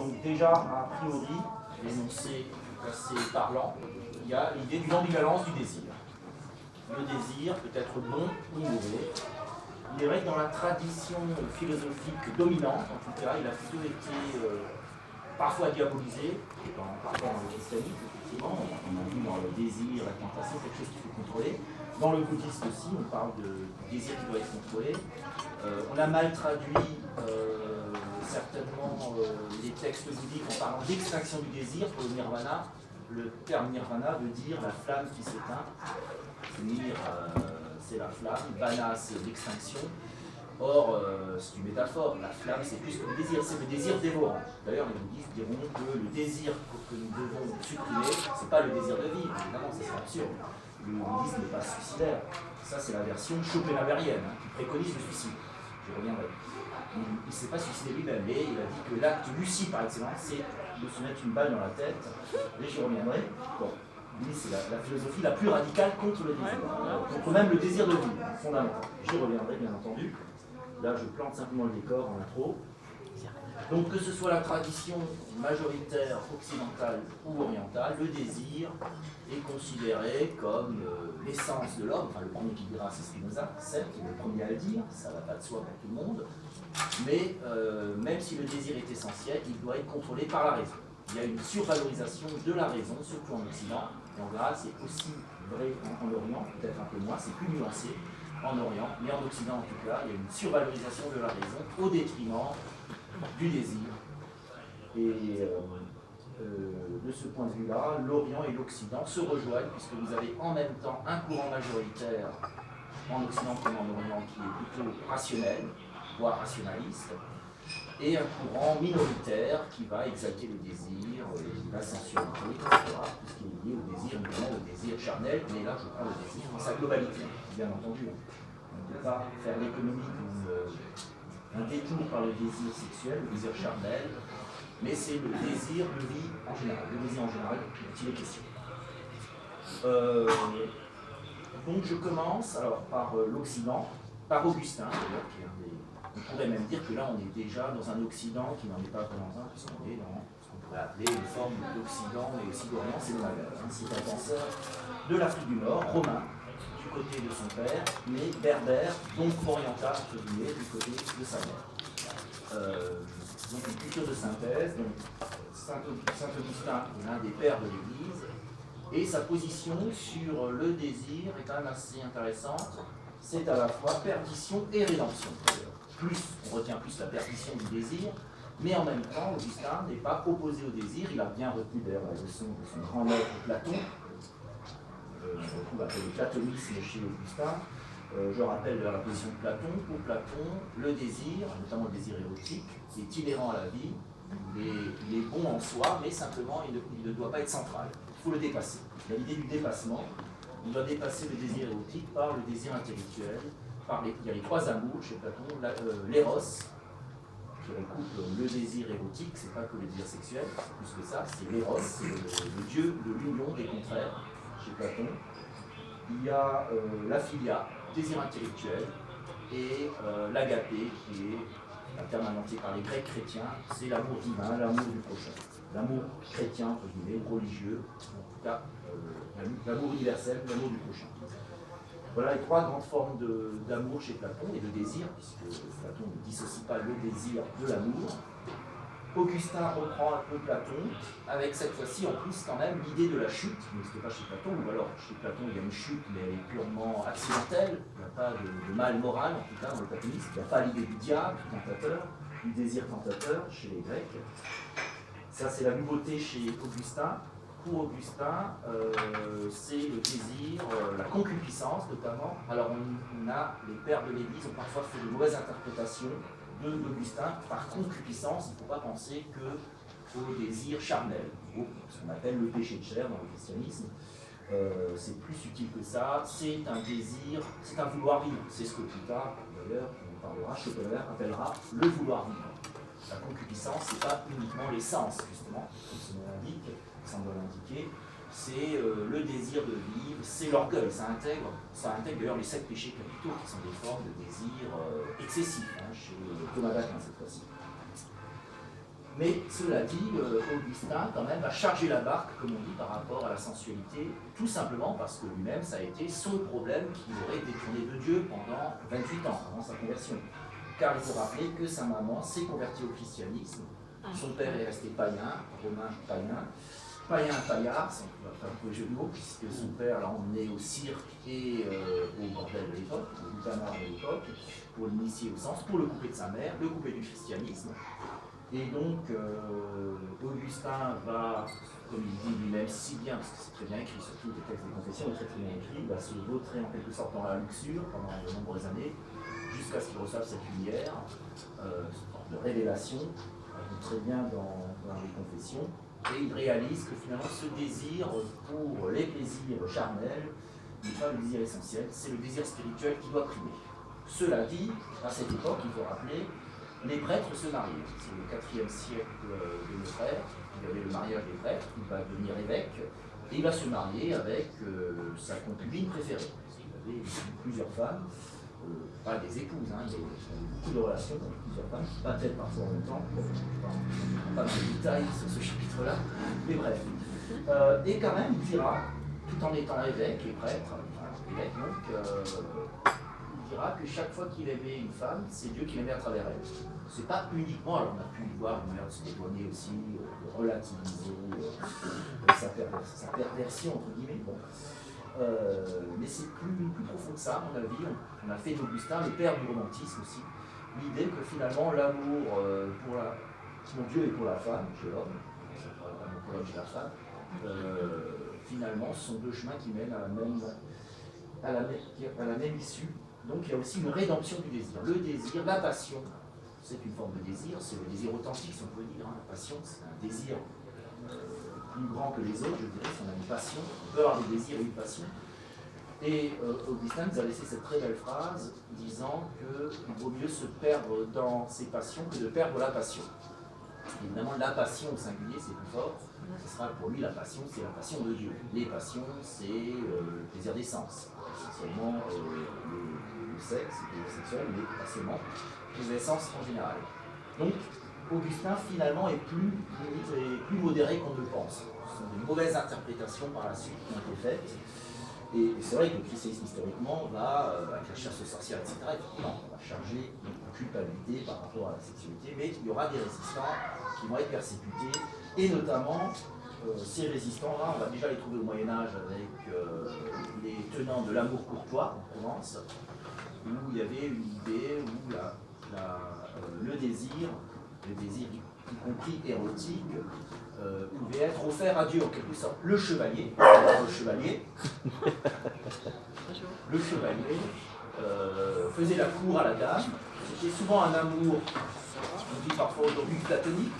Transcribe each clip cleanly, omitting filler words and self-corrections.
Donc déjà, a priori, l'énoncé assez parlant, il y a l'idée d'une ambivalence du désir. Le désir peut être bon ou mauvais. Il est vrai que dans la tradition philosophique dominante, en tout cas, il a plutôt été parfois diabolisé, parfois dans le christianisme, effectivement, on a vu dans le désir, la tentation, quelque chose qu'il faut contrôler. Dans le bouddhisme aussi, on parle de désir qui doit être contrôlé. On a mal traduit certainement les textes bouddhiques en parlant d'extinction du désir pour le nirvana. Le terme nirvana veut dire la flamme qui s'éteint. Nir, c'est la flamme, vana, c'est l'extinction. Or, c'est une métaphore, la flamme c'est plus que le désir, c'est le désir dévorant. D'ailleurs, les bouddhistes diront que le désir que nous devons supprimer, c'est pas le désir de vivre, évidemment, ça serait absurde. Le bouddhisme n'est pas suicidaire. Ça, c'est la version schopenhauerienne, qui préconise le suicide. Je reviendrai. Il ne s'est pas suicidé lui-même, mais il a dit que l'acte lucide par excellence, c'est de se mettre une balle dans la tête. Et j'y reviendrai. Bon, lui, c'est la philosophie la plus radicale contre le désir. Contre même le désir de vivre, fondamental. J'y reviendrai, bien entendu. Là, je plante simplement le décor en intro. Donc, que ce soit la tradition majoritaire occidentale ou orientale, le désir est considéré comme l'essence de l'homme. Enfin, le premier qui dira, c'est Spinoza, certes, il est le premier à le dire, ça ne va pas de soi pour tout le monde. Mais même si le désir est essentiel, il doit être contrôlé par la raison. Il y a une survalorisation de la raison, surtout en Occident. Et en général, c'est aussi vrai en Orient, peut-être un peu moins, c'est plus nuancé en Orient, mais en Occident en tout cas, il y a une survalorisation de la raison au détriment du désir. Et de ce point de vue-là, l'Orient et l'Occident se rejoignent, puisque vous avez en même temps un courant majoritaire en Occident comme en Orient qui est plutôt rationnel, voire rationaliste, et un courant minoritaire qui va exalter le désir, la sensualité, etc., tout ce qui est lié au désir, notamment au désir charnel, mais là je prends le désir dans sa globalité, bien entendu. On ne peut pas faire l'économie d'un détour par le désir sexuel, le désir charnel, mais c'est le désir de vie en général, le désir en général dont il est question. Donc je commence alors par l'Occident, par Augustin, d'ailleurs, qui est un des... On pourrait même dire que là on est déjà dans un Occident qui n'en est pas vraiment un, puisqu'on est dans ce qu'on pourrait appeler une forme d'Occident et aussi d'Orient, c'est le Maghreb. C'est un penseur de l'Afrique du Nord, romain, du côté de son père, mais berbère, donc oriental, entre guillemets, du côté de sa mère. Donc une culture de synthèse, donc Saint Augustin est l'un des pères de l'Église, et sa position sur le désir est quand même assez intéressante. C'est à la fois perdition et rédemption. On retient plus la perdition du désir, mais en même temps, Augustin n'est pas opposé au désir. Il a bien retenu d'ailleurs la leçon de son grand maître Platon. On retrouve appelé le platonisme chez Augustin. Je rappelle la position de Platon. Pour Platon, le désir, notamment le désir érotique, est inhérent à la vie. Il est bon en soi, mais simplement il ne doit pas être central. Il faut le dépasser. Il y a l'idée du dépassement. On doit dépasser le désir érotique par le désir intellectuel. Il y a les trois amours chez Platon, l'éros, qui recoupe le désir érotique, c'est pas que le désir sexuel, plus que ça, c'est l'éros, c'est le dieu de l'union des contraires chez Platon. Il y a la philia, désir intellectuel, et l'agapé, qui est un terme inventé par les Grecs chrétiens, c'est l'amour divin, l'amour du prochain. L'amour chrétien, entre guillemets, ou religieux, en tout cas, l'amour universel, l'amour du prochain. Voilà les trois grandes formes d'amour chez Platon et de désir, puisque Platon ne dissocie pas le désir de l'amour. Augustin reprend un peu Platon, avec cette fois-ci en plus quand même l'idée de la chute, qui n'existe pas chez Platon, ou alors chez Platon il y a une chute mais elle est purement accidentelle, il n'y a pas de mal moral en tout cas dans le platonisme, il n'y a pas l'idée du diable, du tentateur, du désir tentateur chez les Grecs. Ça c'est la nouveauté chez Augustin. Pour Augustin, c'est le désir, la concupiscence notamment. Alors on a, les pères de l'Église ont parfois fait de mauvaises interprétations d'Augustin par concupiscence. Il ne faut pas penser qu'au désir charnel, ce qu'on appelle le péché de chair dans le christianisme. C'est plus subtil que ça, c'est un désir, c'est un vouloir vivre. C'est ce que plus tard, d'ailleurs, on parlera, Schopenhauer appellera le vouloir vivre. La concupiscence, ce n'est pas uniquement les sens, justement, comme son nom l'indique, semble l'indiquer, c'est le désir de vivre, c'est l'orgueil, ça intègre d'ailleurs les 7 péchés capitaux qui sont des formes de désir excessif, chez Thomas d'Aquin cette fois-ci. Mais cela dit, Augustin quand même va charger la barque, comme on dit, par rapport à la sensualité, tout simplement parce que lui-même, ça a été son problème qu'il aurait détourné de Dieu pendant 28 ans avant sa conversion. Car il faut rappeler que sa maman s'est convertie au christianisme, son père est resté païen, romain païen, païard, c'est un peu jeu de mots, puisque son père l'a emmené au cirque et au bordel de l'époque, au lupanar de l'époque, pour l'initier au sens, pour le couper de sa mère, le couper du christianisme. Et donc, Augustin va, comme il dit lui-même si bien, parce que c'est très bien écrit, surtout les textes des confessions, est très très bien écrit, il va se vautrer en quelque sorte dans la luxure pendant de nombreuses années, jusqu'à ce qu'il reçoive cette lumière, cette sorte de révélation, très bien dans les confessions, et il réalise que finalement ce désir pour les plaisirs charnels n'est pas le désir essentiel, c'est le désir spirituel qui doit primer. Cela dit, à cette époque, il faut rappeler, les prêtres se mariaient. C'est le 4e siècle de nos frères, il y avait le mariage des prêtres, il va devenir évêque, et il va se marier avec sa concubine préférée. Il avait plusieurs femmes, pas des épouses, hein, il y avait beaucoup de relations avec plusieurs femmes, pas peut-être parfois en même temps, pas dans les détails sur ce chapitre-là, mais bref. Et quand même, il dira, tout en étant évêque et prêtre, évêque donc, il dira que chaque fois qu'il aimait une femme, c'est Dieu qui l'aimait à travers elle. C'est pas uniquement, alors on a pu voir une manière de se détourner aussi, de relativiser sa perversion, entre guillemets. Bon. Mais c'est plus profond que ça, à mon avis. On a fait d'Augustin le père du romantisme aussi. L'idée que finalement l'amour pour Dieu et pour la femme, chez l'homme, l'amour pour l'homme chez la femme, finalement ce sont deux chemins qui mènent à la même issue. Donc il y a aussi une rédemption du désir. Le désir, la passion, c'est une forme de désir, c'est le désir authentique, si on peut dire. La passion, c'est un désir plus grand que les autres, je dirais, si on a une passion, on peut avoir des désirs et une passion. Et Augustin nous a laissé cette très belle phrase disant qu'il vaut mieux se perdre dans ses passions que de perdre la passion. Évidemment, la passion au singulier, c'est plus fort. Ce sera pour lui la passion, c'est la passion de Dieu. Les passions, c'est le plaisir des sens. Essentiellement le sexe, le sexuel, mais pas seulement. Les essences en général. Donc, Augustin, finalement, est plus modéré qu'on ne le pense. Ce sont des mauvaises interprétations par la suite qui ont été faites. Et c'est vrai que le christianisme, historiquement, va, avec la chasse aux sorcières, etc., effectivement, on va charger une culpabilité par rapport à la sexualité, mais il y aura des résistants qui vont être persécutés, et notamment, ces résistants-là, on va déjà les trouver au Moyen-Âge avec les tenants de l'amour courtois, en Provence, où il y avait une idée où le désir, y compris érotique, pouvait être offert à Dieu en quelque sorte. Le chevalier faisait la cour à la dame. C'était souvent un amour, on dit parfois aujourd'hui platonique,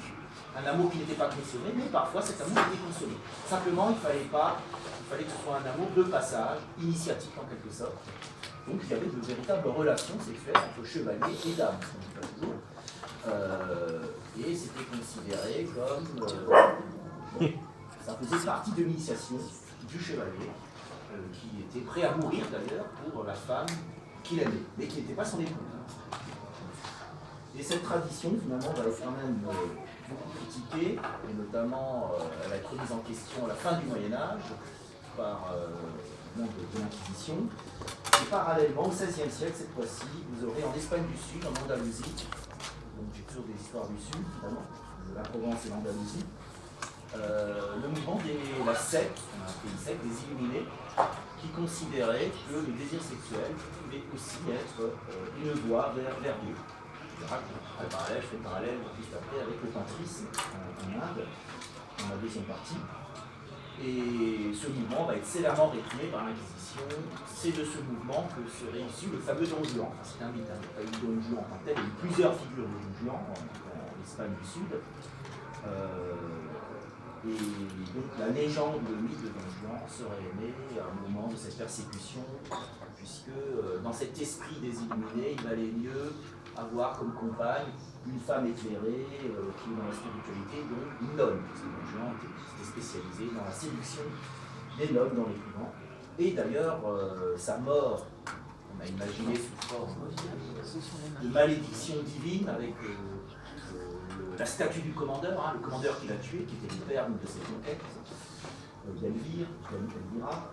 un amour qui n'était pas consommé, mais parfois cet amour était consommé. Simplement, il fallait que ce soit un amour de passage, initiatique en quelque sorte. Donc il y avait de véritables relations sexuelles entre chevalier et dame, et c'était considéré comme... ça faisait partie de l'initiation du chevalier, qui était prêt à mourir d'ailleurs pour la femme qu'il aimait, mais qui n'était pas son épouse. Et cette tradition, finalement, va être quand même beaucoup critiquée, et notamment elle va être remise en question à la fin du Moyen-Âge par le monde de l'Inquisition. Et parallèlement, au XVIe siècle, cette fois-ci, vous aurez en Espagne du Sud, en Andalousie, donc j'ai toujours des histoires du Sud, finalement, de la Provence et l'Andalousie, le mouvement la secte, un pays secte, des Illuminés, qui considéraient que le désir sexuel pouvait aussi être une voie vers Dieu. Je fais le parallèle juste après avec le tantrisme en Inde, dans la deuxième partie. Et ce mouvement va être sévèrement réprimé par l'Inquisition. C'est de ce mouvement que serait issu le fameux Don Juan. Enfin, c'est un mythe, il n'y a pas eu Don Juan en tant que tel, il y a eu plusieurs figures de Don Juan en Espagne du Sud. Et donc la légende, le mythe de Don Juan serait né à un moment de cette persécution, puisque dans cet esprit des Illuminés, il valait mieux avoir comme compagne une femme éclairée qui est dans la spiritualité, donc une nonne, parce que Don Juan était spécialisé dans la séduction des nonnes dans les couvents. Et d'ailleurs, sa mort, on a imaginé sous forme de malédiction divine avec la statue du commandeur, hein, le commandeur qui l'a tué, qui était le père de ses conquêtes, Elvira.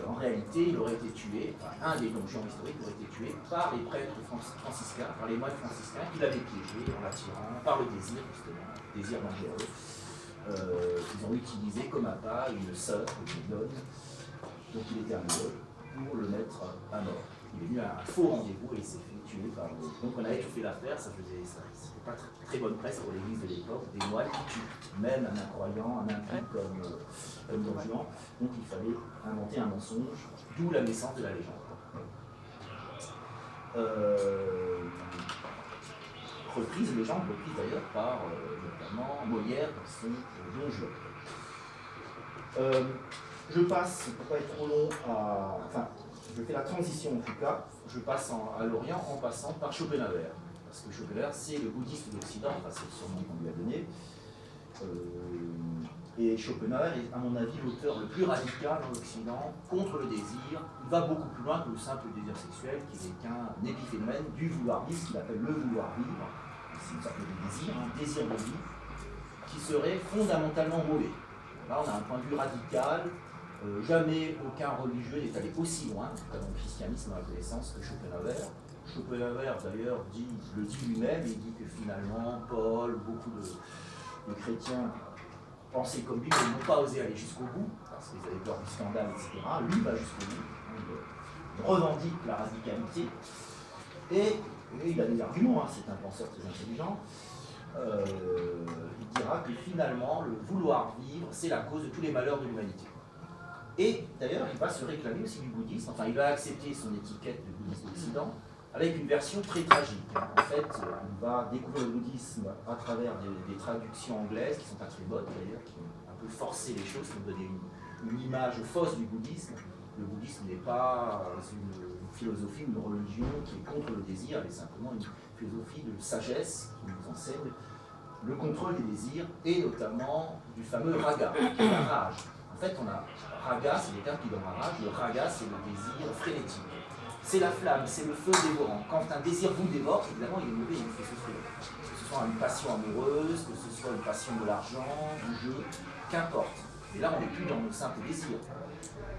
En réalité, il aurait été tué, enfin, un des Don Juan historiques aurait été tué par les prêtres franciscains, par les moines franciscains qui l'avaient piégé en l'attirant par le désir, justement, désir dangereux. Ils ont utilisé comme appât une sœur, une nonne, dont il était amoureux, pour le mettre à mort. Il est venu à un faux rendez-vous et il s'est fait tuer par le... Donc on a étouffé l'affaire, c'était pas très bonne presse pour l'église de l'époque, des moines qui tuent, même un incroyant, un impie comme Don Juan. Donc il fallait inventer un mensonge, d'où la naissance de la légende. Légende reprise d'ailleurs par notamment Molière dans son Don Juan. Je passe, pour ne pas être trop long, enfin, je fais la transition en tout cas, je passe à l'Orient en passant par Schopenhauer. Parce que Schopenhauer, c'est le bouddhiste d'Occident, enfin, c'est le surnom qu'on lui a donné. Et Schopenhauer est, à mon avis, l'auteur le plus radical dans l'Occident contre le désir. Il va beaucoup plus loin que le simple désir sexuel, qui n'est qu'un épiphénomène du vouloir vivre, ce qu'il appelle le vouloir vivre. C'est une sorte de désir, un désir de vie, qui serait fondamentalement mauvais. Là, on a un point de vue radical. Jamais aucun religieux n'est allé aussi loin, en tout cas dans le christianisme, dans la connaissance, que Schopenhauer. Schopenhauer, d'ailleurs, le dit lui-même, il dit que finalement, Paul, beaucoup de chrétiens pensaient comme lui, mais n'ont pas osé aller jusqu'au bout, parce qu'ils avaient peur du scandale, etc. Lui va jusqu'au bout, il revendique la radicalité, et il a des arguments, hein, c'est un penseur très intelligent. Il dira que finalement, le vouloir vivre, c'est la cause de tous les malheurs de l'humanité. Et d'ailleurs, il va se réclamer aussi du bouddhisme, enfin il va accepter son étiquette de bouddhiste d'Occident avec une version très tragique. En fait, il va découvrir le bouddhisme à travers des traductions anglaises, qui ne sont pas très bonnes d'ailleurs, qui ont un peu forcé les choses, qui ont donné une image fausse du bouddhisme. Le bouddhisme n'est pas une philosophie, une religion qui est contre le désir, elle est simplement une philosophie de sagesse qui nous enseigne le contrôle des désirs, et notamment du fameux raga, qui est la rage. En fait, on a raga, c'est le terme qui donne la rage. Le raga, c'est le désir frénétique. C'est la flamme, c'est le feu dévorant. Quand un désir vous dévore, évidemment, il est mauvais, il vous fait souffrir. Que ce soit une passion amoureuse, que ce soit une passion de l'argent, du jeu, qu'importe. Et là, on n'est plus dans le simple désir.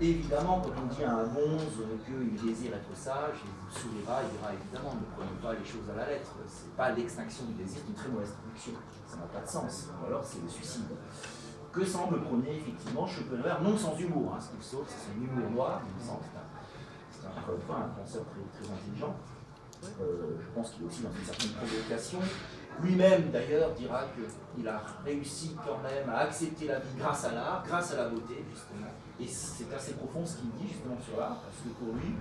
Évidemment, quand on dit à un bonze qu'il désire être sage, il vous sourira, il dira évidemment, ne prenez pas les choses à la lettre. C'est pas l'extinction du désir, c'est une très mauvaise traduction. Ça n'a pas de sens. Ou alors, c'est le suicide. Que semble prôner effectivement Schopenhauer, non sans humour, hein, ce qu'il sauve, c'est son humour noir, il me semble, c'est encore une fois un penseur très, très intelligent. Je pense qu'il est aussi dans une certaine provocation. Lui-même d'ailleurs dira qu'il a réussi quand même à accepter la vie grâce à l'art, grâce à la beauté justement. Et c'est assez profond ce qu'il dit justement sur l'art, parce que pour lui,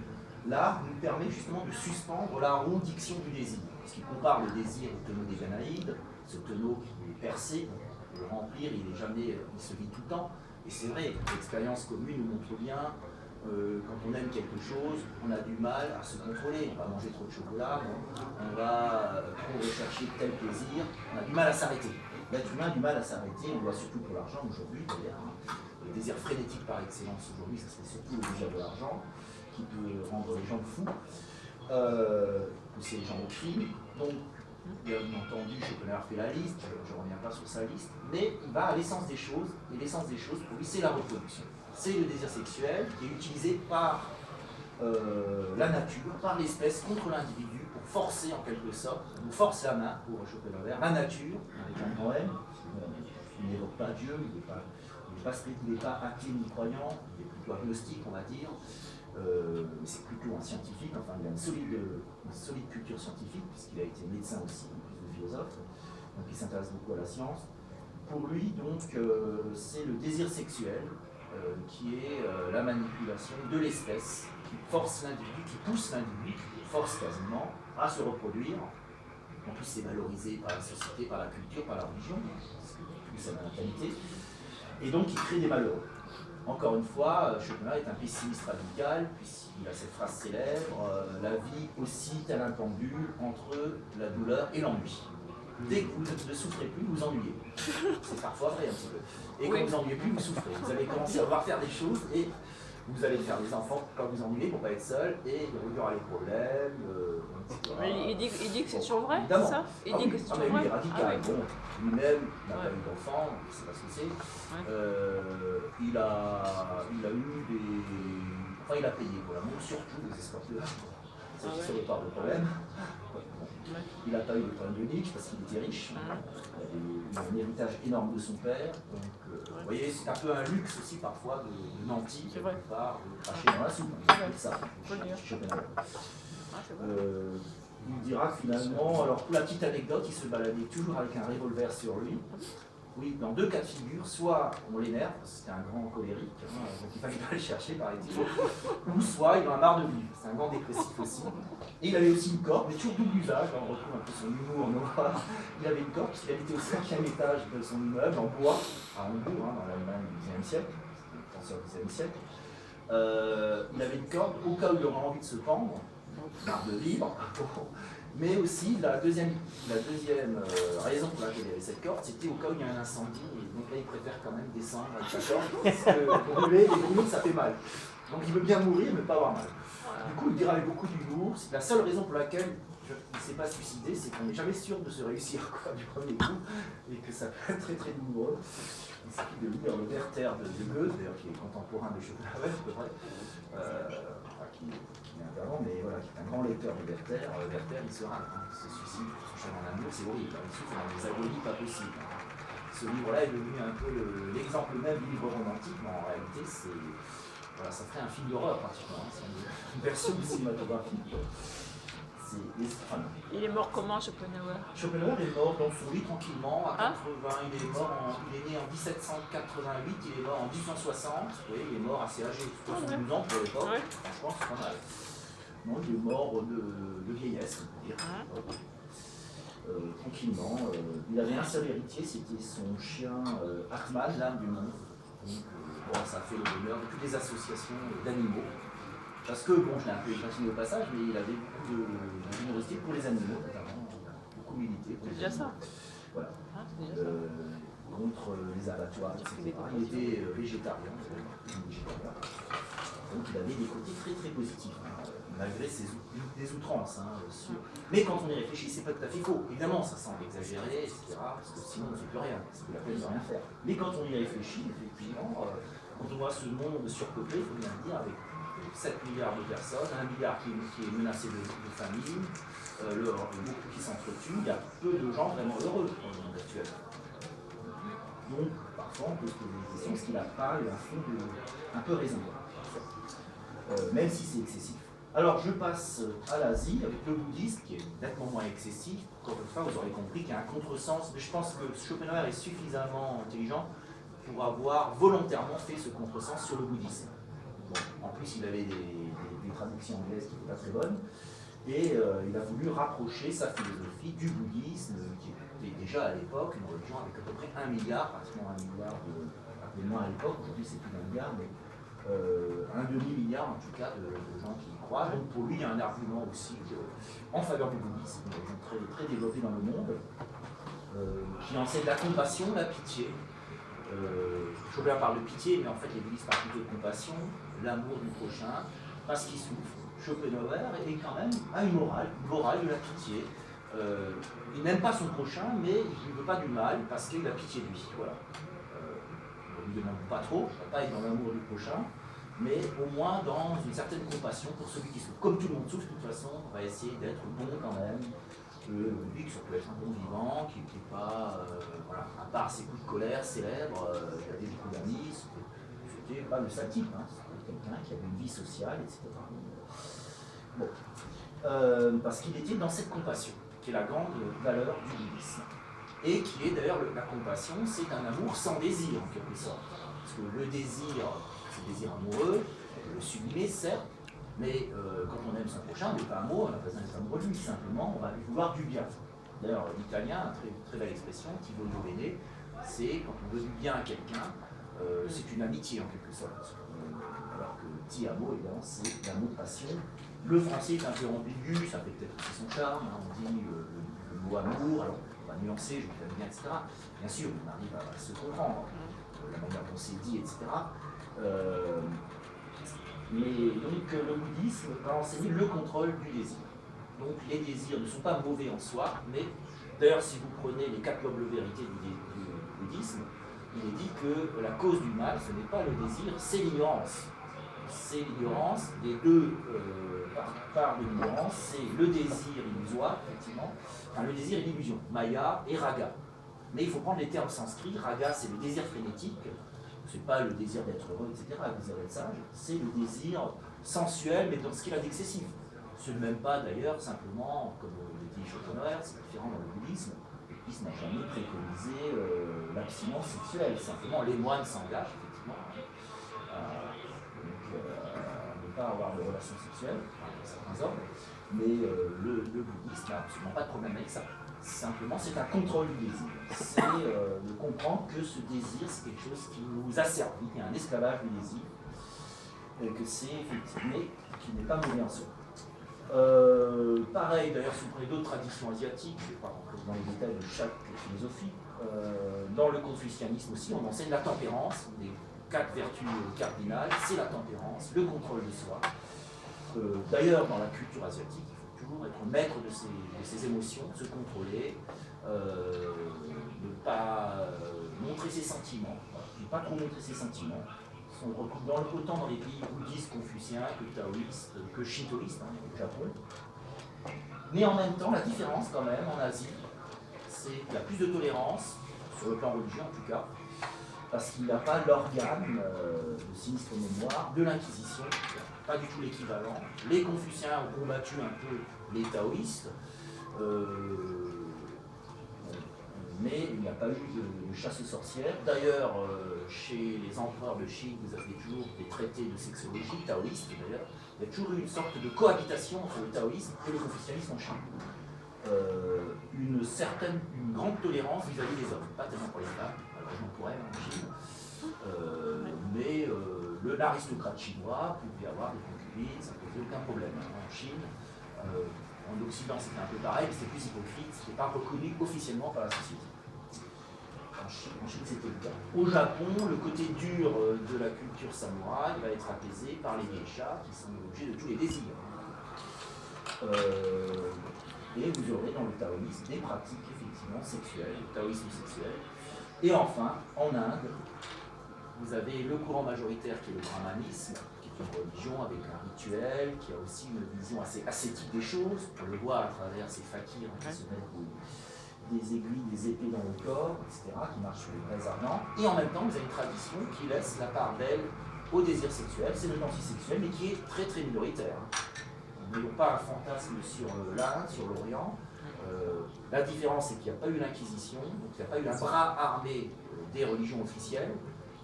l'art nous permet justement de suspendre la rondiction du désir. Parce qu'il compare le désir au tonneau des Danaïdes, ce tonneau qui est percé, le remplir, il se vide tout le temps. Et c'est vrai, l'expérience commune nous montre bien, quand on aime quelque chose, on a du mal à se contrôler. On va manger trop de chocolat, on va trop rechercher tel plaisir, on a du mal à s'arrêter. L'être humain a du mal à s'arrêter, on le voit surtout pour l'argent aujourd'hui, d'ailleurs. Le désir frénétique par excellence aujourd'hui, ça serait surtout le désir de l'argent, qui peut rendre les gens fous, pousser les gens au crime. Donc, bien entendu, Schopenhauer fait la liste, je ne reviens pas sur sa liste, mais il va à l'essence des choses, et l'essence des choses, pour lui, c'est la reproduction. C'est le désir sexuel qui est utilisé par la nature, par l'espèce, contre l'individu, pour forcer en quelque sorte, on force la main, pour Schopenhauer, la nature, avec un grand M, il n'évoque pas Dieu, il n'est pas athée ni croyant, il est plutôt agnostique, on va dire. C'est plutôt un scientifique, enfin il a une solide culture scientifique, puisqu'il a été médecin aussi, en plus de philosophe, donc il s'intéresse beaucoup à la science. Pour lui, donc, c'est le désir sexuel qui est la manipulation de l'espèce, qui force l'individu, qui pousse l'individu, qui force quasiment à se reproduire. En plus, c'est valorisé par la société, par la culture, par la religion, parce que plus c'est la natalité, et donc il crée des malheureux. Encore une fois, Schopenhauer est un pessimiste radical, puisqu'il a cette phrase célèbre, la vie oscille tel un pendule entre la douleur et l'ennui. Dès que vous ne souffrez plus, vous ennuyez. C'est parfois vrai un petit peu. Et quand vous ennuyez plus, vous souffrez. Vous allez commencer à devoir faire des choses et vous allez faire des enfants quand vous ennuyez pour pas être seul, et il y aura les problèmes, etc. Mais il dit que c'est toujours vrai, évidemment. c'est ça? Il dit que c'est toujours lui, vrai. il est radical. Bon, lui-même n'a pas Ouais. eu d'enfant, il ne sait pas ce que c'est. Ouais. Il a eu des... Enfin, il a payé pour l'amour, surtout des escorts de l'âge. Ça, Ah ouais. ça ne pas de problème. Ouais. Il n'a pas eu de problème de niche parce qu'il était riche. Il a un héritage énorme de son père. Donc, vous voyez, c'est un peu un luxe aussi parfois de nantis, quelque part, de cracher dans la soupe. C'est ça, Schopenhauer. Il dira que finalement, alors pour la petite anecdote, il se baladait toujours avec un revolver sur lui. Oui, dans deux cas de figure, soit on l'énerve, parce que c'était un grand colérique, donc il fallait pas le chercher, paraît-il, ou soit il en a marre de vivre, c'est un grand dépressif aussi. Et il avait aussi une corde, mais toujours double usage, on retrouve un peu son humour noir. Il avait une corde, parce qu'il habitait au 5e étage de son immeuble, en bois, à Hambourg, dans l'Allemagne du XIe siècle, penseur du XIe siècle. Il avait une corde au cas où il aurait envie de se pendre, marre de vivre. Mais aussi, la deuxième raison pour laquelle il y avait cette corde, c'était au cas où il y a un incendie. Et donc là, il préfère quand même descendre avec sa corde, parce que brûler, les brûler, ça fait mal. Donc il veut bien mourir, mais pas avoir mal. Du coup, il dira avec beaucoup d'humour, c'est la seule raison pour laquelle il ne s'est pas suicidé, c'est qu'on n'est jamais sûr de se réussir du premier coup, et que ça peut être très très douloureux. Il suffit de lire le Werther de Goethe, d'ailleurs qui est contemporain de Schopenhauer, à peu près. Qui est un savant, mais voilà, qui est un grand lecteur de Werther. Werther, il se rate, il se suicide pour son chemin d'amour, c'est horrible, il souffre dans des agonies pas possibles. Ce livre-là est devenu un peu l'exemple même du livre romantique, mais en réalité, voilà, ça ferait un film d'horreur pratiquement, c'est une version cinématographique. Il est mort comment, Schopenhauer? Schopenhauer est mort dans son lit tranquillement, à 80, il est né en 1788, il est mort en 1860, vous voyez, il est mort assez âgé, 72 ans pour l'époque, franchement c'est pas mal. Non, il est mort de vieillesse, on peut dire. Tranquillement. Il avait un seul héritier, c'était son chien Hartmann, l'âme du monde. Donc, ça a fait le bonheur de toutes les associations d'animaux. Parce que, bon, je l'ai un peu égratigné au passage, mais il avait beaucoup de générosité pour les animaux, notamment. Il a beaucoup milité pour les animaux. C'est déjà ça. Voilà. Contre les abattoirs, etc. Il était végétarien. Donc il avait des côtés très très positifs, malgré des outrances. Mais quand on y réfléchit, c'est pas tout à fait faux. Évidemment, ça semble exagéré, etc. Parce que sinon on ne fait plus rien, c'est la peine de rien faire. Mais quand on y réfléchit, effectivement, quand on voit ce monde surpeuplé, il faut bien le dire, avec 7 milliards de personnes, 1 milliard qui est menacé de famine, beaucoup qui s'entretuent, il y a peu de gens vraiment heureux dans le monde actuel. Donc, parfois, on peut se poser des questions, est-ce qu'il n'a pas un fond un peu raison, même si c'est excessif. Alors, je passe à l'Asie, avec le bouddhisme, qui est nettement moins excessif. Encore une fois, vous aurez compris qu'il y a un contresens, mais je pense que Schopenhauer est suffisamment intelligent pour avoir volontairement fait ce contresens sur le bouddhisme. Bon, en plus, il avait des traductions anglaises qui n'étaient pas très bonnes, et il a voulu rapprocher sa philosophie du bouddhisme, qui était déjà à l'époque une religion avec à peu près 1 milliard, pratiquement 1 milliard de moins à l'époque, aujourd'hui c'est plus d'1 milliard, mais un demi-milliard en tout cas de gens qui y croient. Donc pour lui, il y a un argument aussi en faveur du bouddhisme, très, très développé dans le monde, qui enseigne la compassion, la pitié. Schopenhauer parle de pitié, mais en fait les bouddhistes parlent plutôt de compassion, l'amour du prochain, parce qu'il souffre. Schopenhauer est quand même a une morale de la pitié. Il n'aime pas son prochain, mais il ne veut pas du mal parce qu'il a pitié de lui. Voilà. On ne lui demande pas trop, il ne va pas être dans l'amour du prochain, mais au moins dans une certaine compassion pour celui qui souffre. Comme tout le monde souffre, de toute façon, on va essayer d'être bon quand même. Lui, qui peut être un bon vivant, qui n'était pas, voilà, à part ses coups de colère célèbres, il avait beaucoup d'amis, c'était pas le sale type, c'était quelqu'un qui avait une vie sociale, etc. Bon. Parce qu'il était dans cette compassion, qui est la grande valeur du bouddhisme. Et qui est d'ailleurs, la compassion, c'est un amour sans désir, en quelque sorte. Parce que le désir, c'est le désir amoureux, le sublimé, certes, mais quand on aime son prochain, on n'est pas amoureux, on n'a pas besoin d'être amoureux de lui, simplement, on va lui vouloir du bien. D'ailleurs, l'italien a une très belle expression, ti voglio bene, c'est quand on veut du bien à quelqu'un, c'est une amitié en quelque sorte. Alors que ti amo, évidemment, c'est l'amour de passion. Le français est un peu ambigu, ça fait peut-être aussi son charme, on dit le mot amour, alors on va nuancer, je vous bien, etc. Bien sûr, on arrive à se comprendre, la manière dont c'est dit, etc. Mais donc le bouddhisme va enseigner le contrôle du désir. Donc les désirs ne sont pas mauvais en soi, mais d'ailleurs si vous prenez les 4 nobles vérités du bouddhisme, il est dit que la cause du mal, ce n'est pas le désir, c'est l'ignorance. C'est l'ignorance, les deux parts de l'ignorance, c'est le désir illusoire, effectivement, enfin le désir et l'illusion, maya et raga. Mais il faut prendre les termes sanscrits, raga c'est le désir frénétique, c'est pas le désir d'être heureux, etc., le désir d'être sage, c'est le désir sensuel, mais dans ce qu'il a d'excessif. Ce n'est même pas d'ailleurs simplement, comme le dit Schopenhauer, c'est différent dans le bouddhisme. Le bouddhisme n'a jamais préconisé l'abstinence sexuelle, simplement les moines s'engagent effectivement à ne pas avoir de relations sexuelles avec certains hommes, mais le bouddhisme n'a absolument pas de problème avec ça. Simplement, c'est un contrôle du désir. C'est de comprendre que ce désir, c'est quelque chose qui nous asservit, il y a un esclavage du désir, et que c'est effectivement qui n'est pas mauvais en soi. Pareil, d'ailleurs, si vous prenez d'autres traditions asiatiques, je ne vais pas rentrer dans les détails de chaque philosophie, dans le confucianisme aussi, on enseigne la tempérance, des 4 vertus cardinales, c'est la tempérance, le contrôle de soi. D'ailleurs, dans la culture asiatique, toujours être maître de ses émotions, se contrôler, ne pas montrer ses sentiments, ne pas trop montrer ses sentiments. On le retrouve autant dans les pays bouddhistes, confuciens, que taoïstes, que shintoïstes, au Japon. Mais en même temps, la différence quand même en Asie, c'est qu'il y a plus de tolérance, sur le plan religieux en tout cas, parce qu'il n'y a pas l'organe de sinistre mémoire de l'Inquisition, pas du tout l'équivalent. Les Confuciens ont combattu un peu les taoïstes, mais il n'y a pas eu de chasse aux sorcières. D'ailleurs, chez les empereurs de Chine, vous avez toujours des traités de sexologie, taoïstes d'ailleurs. Il y a toujours eu une sorte de cohabitation entre le taoïsme et le confucianisme en Chine. Une grande tolérance vis-à-vis des hommes, pas tellement pour les femmes, malheureusement pour elles en Chine, mais l'aristocrate chinois pouvait avoir des concubines, ça ne posait aucun problème. En Chine, en Occident c'était un peu pareil, mais c'était plus hypocrite, ce n'était pas reconnu officiellement par la société. En Chine c'était le cas. Au Japon, le côté dur de la culture samouraï va être apaisé par les geishas qui sont l'objet de tous les désirs. Et vous aurez dans le taoïsme des pratiques effectivement sexuelles, le taoïsme sexuel. Et enfin, en Inde, vous avez le courant majoritaire qui est le brahmanisme, qui est une religion avec un rituel, qui a aussi une vision assez ascétique des choses. On le voit à travers ces fakirs qui se mettent des aiguilles, des épées dans le corps, etc., qui marchent sur les vrais ardents. Et en même temps, vous avez une tradition qui laisse la part d'elle au désir sexuel. C'est le danse sexuel, mais qui est très très minoritaire. Nous n'avons pas un fantasme sur l'Inde, sur l'Orient. La différence, c'est qu'il n'y a pas eu l'Inquisition, donc il n'y a pas eu un bras armé des religions officielles.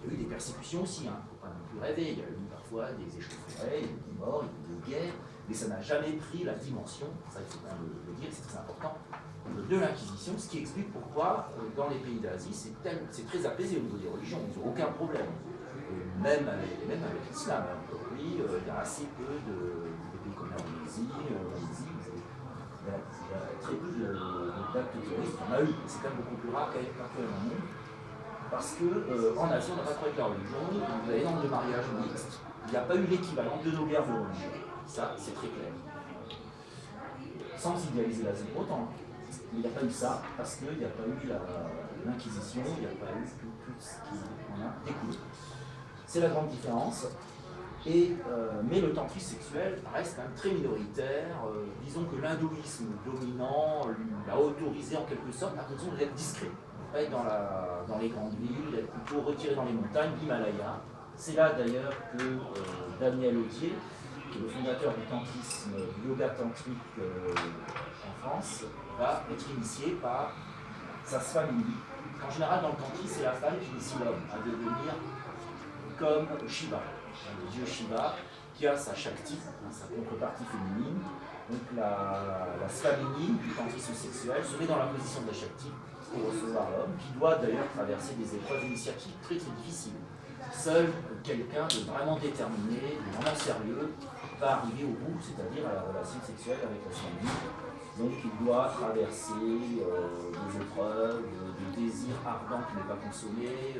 Il y a eu des persécutions aussi, il ne faut pas non plus rêver. Il y a eu parfois des échauffourées, il y a eu des morts, il y a eu des guerres, mais ça n'a jamais pris la dimension, ça il faut bien le dire, c'est très important, de l'Inquisition, ce qui explique pourquoi dans les pays d'Asie, c'est très apaisé au niveau des religions, ils n'ont aucun problème. Même avec l'islam. Aujourd'hui, il y a assez peu de pays comme l'Indonésie, il y a très peu d'actes terroristes. On a eu, mais c'est quand même beaucoup plus rare qu'ailleurs dans le monde. Parce qu'en Asie, on n'a pas trop avec la religion, il y a énormément de mariages mixtes, il n'y a pas eu l'équivalent de nos guerres de religion. Ça, c'est très clair. Sans idéaliser l'Asie pour autant. Il n'y a pas eu ça, parce qu'il n'y a pas eu l'Inquisition, il n'y a pas eu tout ce qui en a découlé. C'est la grande différence. Mais le tantrisme sexuel reste quand même très minoritaire. Disons que l'hindouisme dominant l'a autorisé en quelque sorte à raison d'être discret. Pas être dans les grandes villes, être plutôt retiré dans les montagnes, l'Himalaya. C'est là d'ailleurs que Daniel Audier, qui est le fondateur du tantrisme, du yoga tantrique en France, va être initié par sa famille. En général, dans le tantrisme, c'est la femme qui initie l'homme à devenir comme Shiva, le dieu Shiva, qui a sa Shakti, sa contrepartie féminine. Donc la Swamini du tantrisme sexuel se met dans la position de la Shakti pour recevoir l'homme, qui doit d'ailleurs traverser des épreuves initiatiques très très difficiles. Seul quelqu'un de vraiment déterminé, de vraiment sérieux, va arriver au bout, c'est-à-dire à la relation sexuelle avec la Swamini. Donc il doit traverser des épreuves, des désirs ardents qui n'est pas consommé,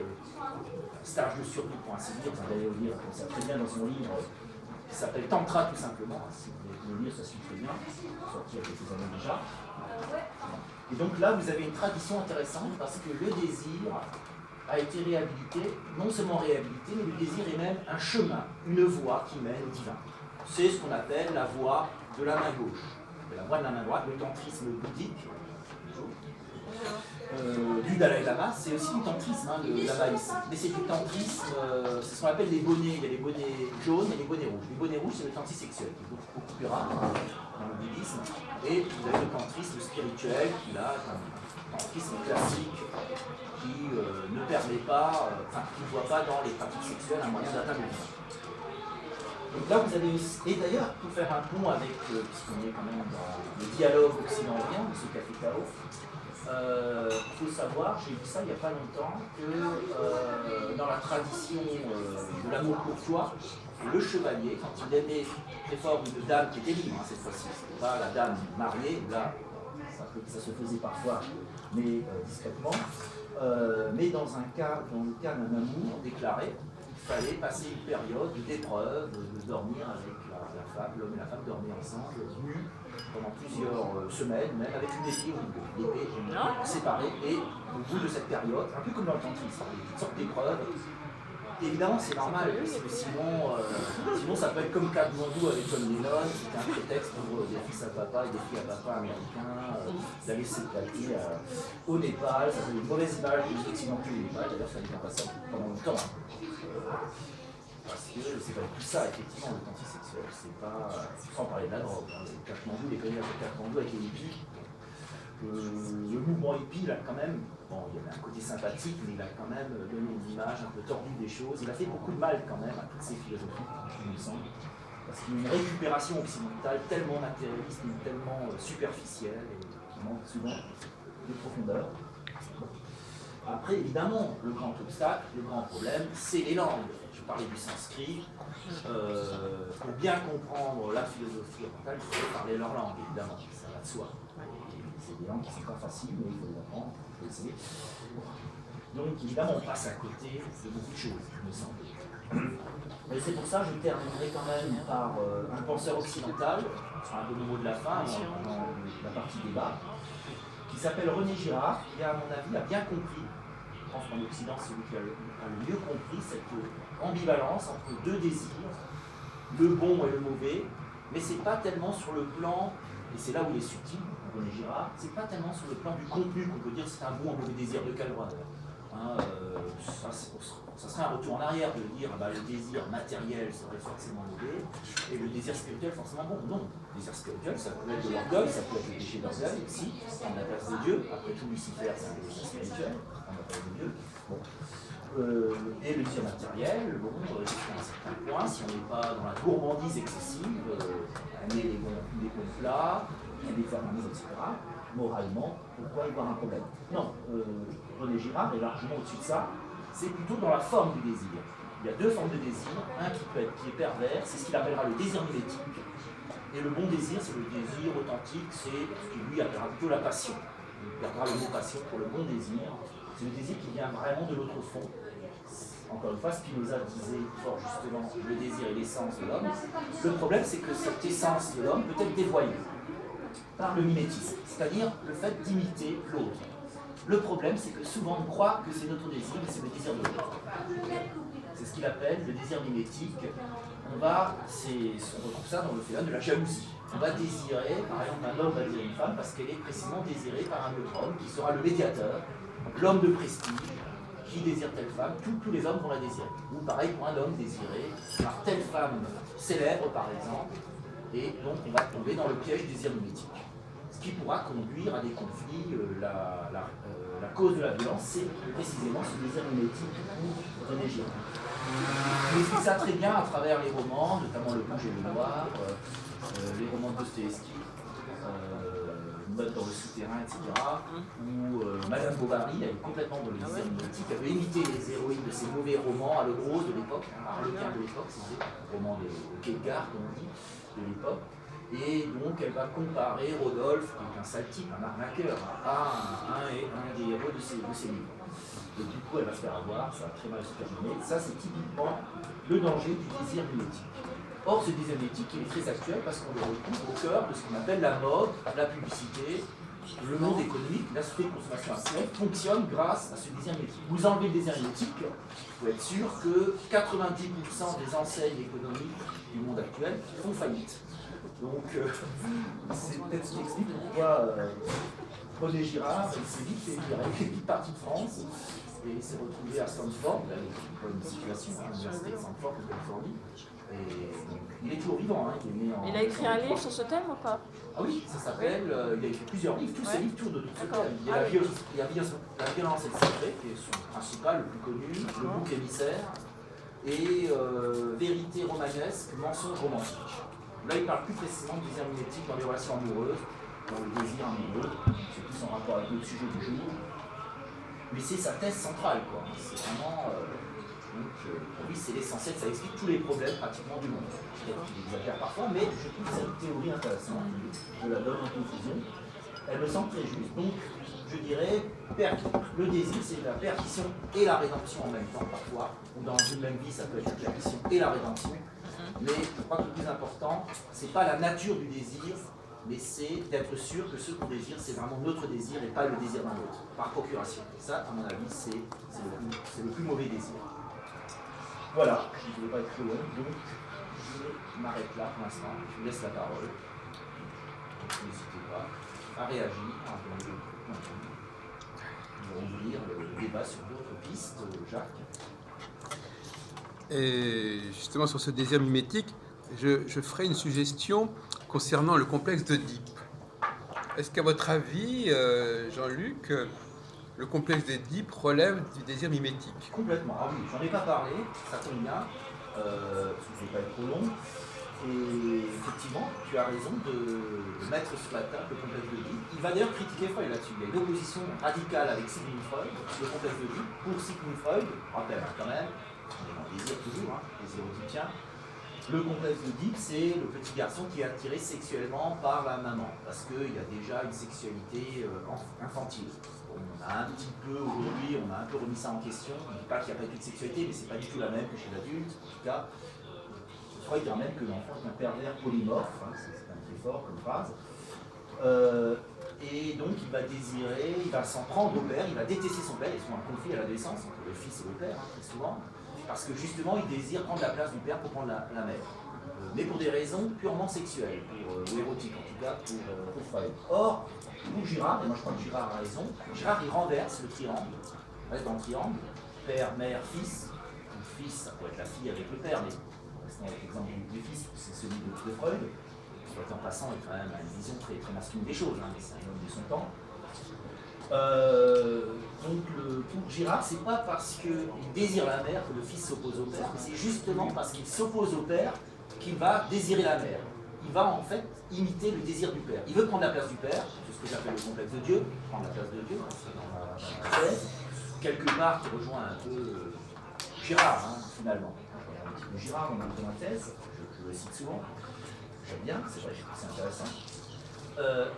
stage de survie pour ainsi dire. Vous allez lire comme ça très bien dans son livre qui s'appelle Tantra tout simplement. Si vous voulez le lire, ça suit très bien, sorti il y a quelques années déjà. Et donc là, vous avez une tradition intéressante parce que le désir a été réhabilité, non seulement réhabilité, mais le désir est même un chemin, une voie qui mène au divin. C'est ce qu'on appelle la voie de la main gauche. La voie de la main droite, le tantrisme bouddhique, du Dalai Lama, c'est aussi du tantrisme, hein, le lamaïsme. Mais c'est du tantrisme, c'est ce qu'on appelle les bonnets. Il y a les bonnets jaunes et les bonnets rouges. Les bonnets rouges, c'est le tantrisme sexuel, qui est beaucoup plus rare dans le bouddhisme. Et vous avez le tantrisme spirituel, qui là est un tantrisme classique, qui ne permet pas, qui ne voit pas dans les pratiques sexuelles un moyen d'atteindre le divin. Donc là, vous avez aussi, et d'ailleurs, pour faire un pont avec, puisqu'on est quand même dans le dialogue occident-orient, de ce café Tao, il faut savoir, j'ai vu ça il n'y a pas longtemps, que dans la tradition de l'amour courtois, le chevalier, quand il aimait très fort une dame qui était libre, hein, cette fois-ci, c'était pas la dame mariée, là, ça se faisait parfois, mais discrètement, mais dans le cas d'un amour déclaré, il fallait passer une période d'épreuve, de dormir avec la femme, l'homme et la femme dormaient ensemble, nus, pendant plusieurs semaines, même avec une épée ou l'épée séparée, et au bout de cette période, un peu comme dans le tantrisme, une sorte d'épreuve. Évidemment, c'est normal, parce que sinon ça peut être comme Katmandou avec John Lennon, c'était un prétexte pour des fils à papa et des filles à papa américains d'aller s'éclater au Népal. Ça fait une mauvaise image des Occidentaux au Népal, d'ailleurs ça n'est pas ça pendant longtemps. Parce que c'est pas tout ça, effectivement, le tantrisme sexuel, c'est pas, sans parler de la drogue, hein, Katmandou, les pays avec Katmandou avec les hippies. Le mouvement hippie, il a quand même, bon, il y avait un côté sympathique, mais il a quand même donné une image un peu tordue des choses. Il a fait beaucoup de mal quand même à toutes ces philosophies, il me semble, parce qu'il y a une récupération occidentale tellement matérialiste, tellement superficielle, et qui manque souvent de profondeur. Après, évidemment, le grand obstacle, le grand problème, c'est les langues. Je parlais du sanskrit. Pour bien comprendre la philosophie orientale, il faut parler leur langue, évidemment, ça va de soi. C'est des langues qui ne sont pas faciles, mais il faut les apprendre, il faut essayer. Donc évidemment, on passe à côté de beaucoup de choses, il me semble. Mais c'est pour ça que je terminerai quand même par un penseur occidental, ce sera un peu le mot de la fin, dans la partie débat, qui s'appelle René Girard, qui, à mon avis, a bien compris, je pense qu'en Occident, c'est celui qui a le mieux compris cette ambivalence entre deux désirs, le bon et le mauvais, mais c'est pas tellement sur le plan, et c'est là où il est subtil, René Girard, c'est pas tellement sur le plan du contenu qu'on peut dire c'est un bon ou un mauvais désir de quel droit d'ailleurs. Hein, ça serait un retour en arrière de dire bah, le désir matériel serait forcément mauvais et le désir spirituel forcément bon. Non, le désir spirituel ça peut être de l'orgueil, ça peut être le péché d'orgueil aussi, on a place de Dieu, après tout Lucifer c'est un désir spirituel, on a place de Dieu. Bon. Et le désir matériel, bon, jusqu'à un certain point, si on n'est pas dans la gourmandise excessive, aimer les bons plats, des fermiers, etc., moralement, pourquoi y voir un problème? Non, René Girard est largement au-dessus de ça, c'est plutôt dans la forme du désir. Il y a deux formes de désir, un qui est pervers, c'est ce qu'il appellera le désir mimétique, et le bon désir, c'est le désir authentique, c'est ce qu'il lui appellera plutôt la passion. Il perdra le mot passion pour le bon désir, c'est le désir qui vient vraiment de l'autre fond. Encore une fois, Spinoza disait fort justement le désir est l'essence de l'homme. Le problème, c'est que cette essence de l'homme peut être dévoyée par le mimétisme, c'est-à-dire le fait d'imiter l'autre. Le problème, c'est que souvent on croit que c'est notre désir, mais c'est le désir de l'autre. C'est ce qu'il appelle le désir mimétique. On retrouve ça dans le phénomène de la jalousie. On va désirer, par exemple, un homme va désirer une femme parce qu'elle est précisément désirée par un autre homme qui sera le médiateur, l'homme de prestige, qui désire telle femme, tous les hommes vont la désirer. Ou pareil pour un homme désiré par telle femme célèbre, par exemple, et donc on va tomber dans le piège du désir mimétique. Ce qui pourra conduire à des conflits. La cause de la violence, c'est précisément ce désir mimétique pour René Girard. Il explique ça très bien à travers les romans, notamment Le Rouge et le Noir, les romans de Dostoïevski, Note dans le souterrain, etc. Où Madame Bovary, elle est complètement dans le désir mimétique, elle veut imiter les héroïnes de ces mauvais romans à l'euro de l'époque, harlequin de l'époque, c'est le roman de Kierkegaard, comme on dit, de l'époque. Et donc elle va comparer Rodolphe, qui est un sale type, un arnaqueur, à un des héros de ses livres. Et du coup elle va se faire avoir, ça va très mal se terminer. Ça c'est typiquement le danger du désir mimétique. Or, ce deuxième éthique, il est très actuel parce qu'on le retrouve au cœur de ce qu'on appelle la mode, la publicité, le monde économique, la société de consommation actuelle fonctionne grâce à ce désir éthique. Vous enlevez le désir éthique, il faut être sûr que 90% des enseignes économiques du monde actuel font faillite. Donc, c'est peut-être ce qui explique pourquoi René Girard, il s'est vite fait virer, il est parti de France et il s'est retrouvé à Stanford, là, il a une situation à l'université de Stanford en Californie. Et il est toujours vivant, hein, il est né en... Il a écrit un livre sur ce thème ou pas? Ah oui, ça s'appelle, il a écrit plusieurs livres, tous ses livres tournent autour de ce thème. Il y a la violence et le secret, qui est son principal, le plus connu, le bouc émissaire, et vérité romanesque, mensonge romantique. Là, il parle plus précisément du désir mimétique dans les relations amoureuses, dans le désir amoureux, c'est plus en rapport avec le sujet du jour. Mais c'est sa thèse centrale, quoi. C'est vraiment... pour lui, c'est l'essentiel, ça explique tous les problèmes pratiquement du monde. Peut-être qu'il exagère parfois, mais je trouve cette théorie intéressante. Je la donne en conclusion. Elle me semble très juste. Donc, je dirais, le désir, c'est la perdition et la rédemption en même temps, parfois. Ou dans une même vie, ça peut être la perdition et la rédemption. Mais je crois que le plus important, c'est pas la nature du désir, mais c'est d'être sûr que ce qu'on désire, c'est vraiment notre désir et pas le désir d'un autre, par procuration. Ça, à mon avis, c'est le plus mauvais désir. Voilà, je ne voulais pas être trop long, donc je m'arrête là pour l'instant, je vous laisse la parole. N'hésitez pas à réagir, à ouvrir le débat sur d'autres pistes. Jacques. Et justement, sur ce désir mimétique, je ferai une suggestion concernant le complexe d'Oedipe. Est-ce qu'à votre avis, Jean-Luc, le complexe d'Oedipe relève du désir mimétique? Complètement. Ah oui, j'en ai pas parlé, ça tombe bien, parce que je ne vais pas être trop long. Et effectivement, tu as raison de mettre sur la table le complexe d'Oedipe. Il va d'ailleurs critiquer Freud là-dessus. Il y a une opposition radicale avec Sigmund Freud, le complexe d'Oedipe. Pour Sigmund Freud, rappelle quand même, on est dans le désir toujours, hein, désir oedipien. Le complexe d'Oedipe, c'est le petit garçon qui est attiré sexuellement par la maman, parce qu'il y a déjà une sexualité infantile. On a un petit peu, aujourd'hui, on a un peu remis ça en question. On ne dit pas qu'il n'y a pas de sexualité, mais c'est pas du tout la même que chez l'adulte. En tout cas, Freud dit même que l'enfant est un pervers polymorphe, hein, c'est un très fort comme phrase. Et donc il va désirer, il va s'en prendre au père, il va détester son père, ils sont en conflit à l'adolescence entre le fils et le père, hein, très souvent, parce que justement il désire prendre la place du père pour prendre la mère. Mais pour des raisons purement sexuelles, ou érotiques en tout cas, pour Freud. Or, pour Girard, et moi je crois que Girard a raison, Girard il renverse le triangle, il reste dans le triangle, père, mère, fils. Le fils, ça pourrait être la fille avec le père, mais restons avec l'exemple du fils, c'est celui de Freud. Soit en passant, il a quand même une vision très, très masculine des choses, hein, mais c'est un homme de son temps. Donc pour Girard, c'est pas parce qu'il désire la mère que le fils s'oppose au père, mais c'est justement parce qu'il s'oppose au père qu'il va désirer la mère. Il va en fait imiter le désir du père. Il veut prendre la place du père, c'est ce que j'appelle le complexe de Dieu, prendre la place de Dieu, c'est dans la thèse, quelque part qui rejoint un peu Girard, hein, finalement. Un petit peu Girard dans la thèse, je le cite souvent. J'aime bien, c'est vrai, c'est intéressant.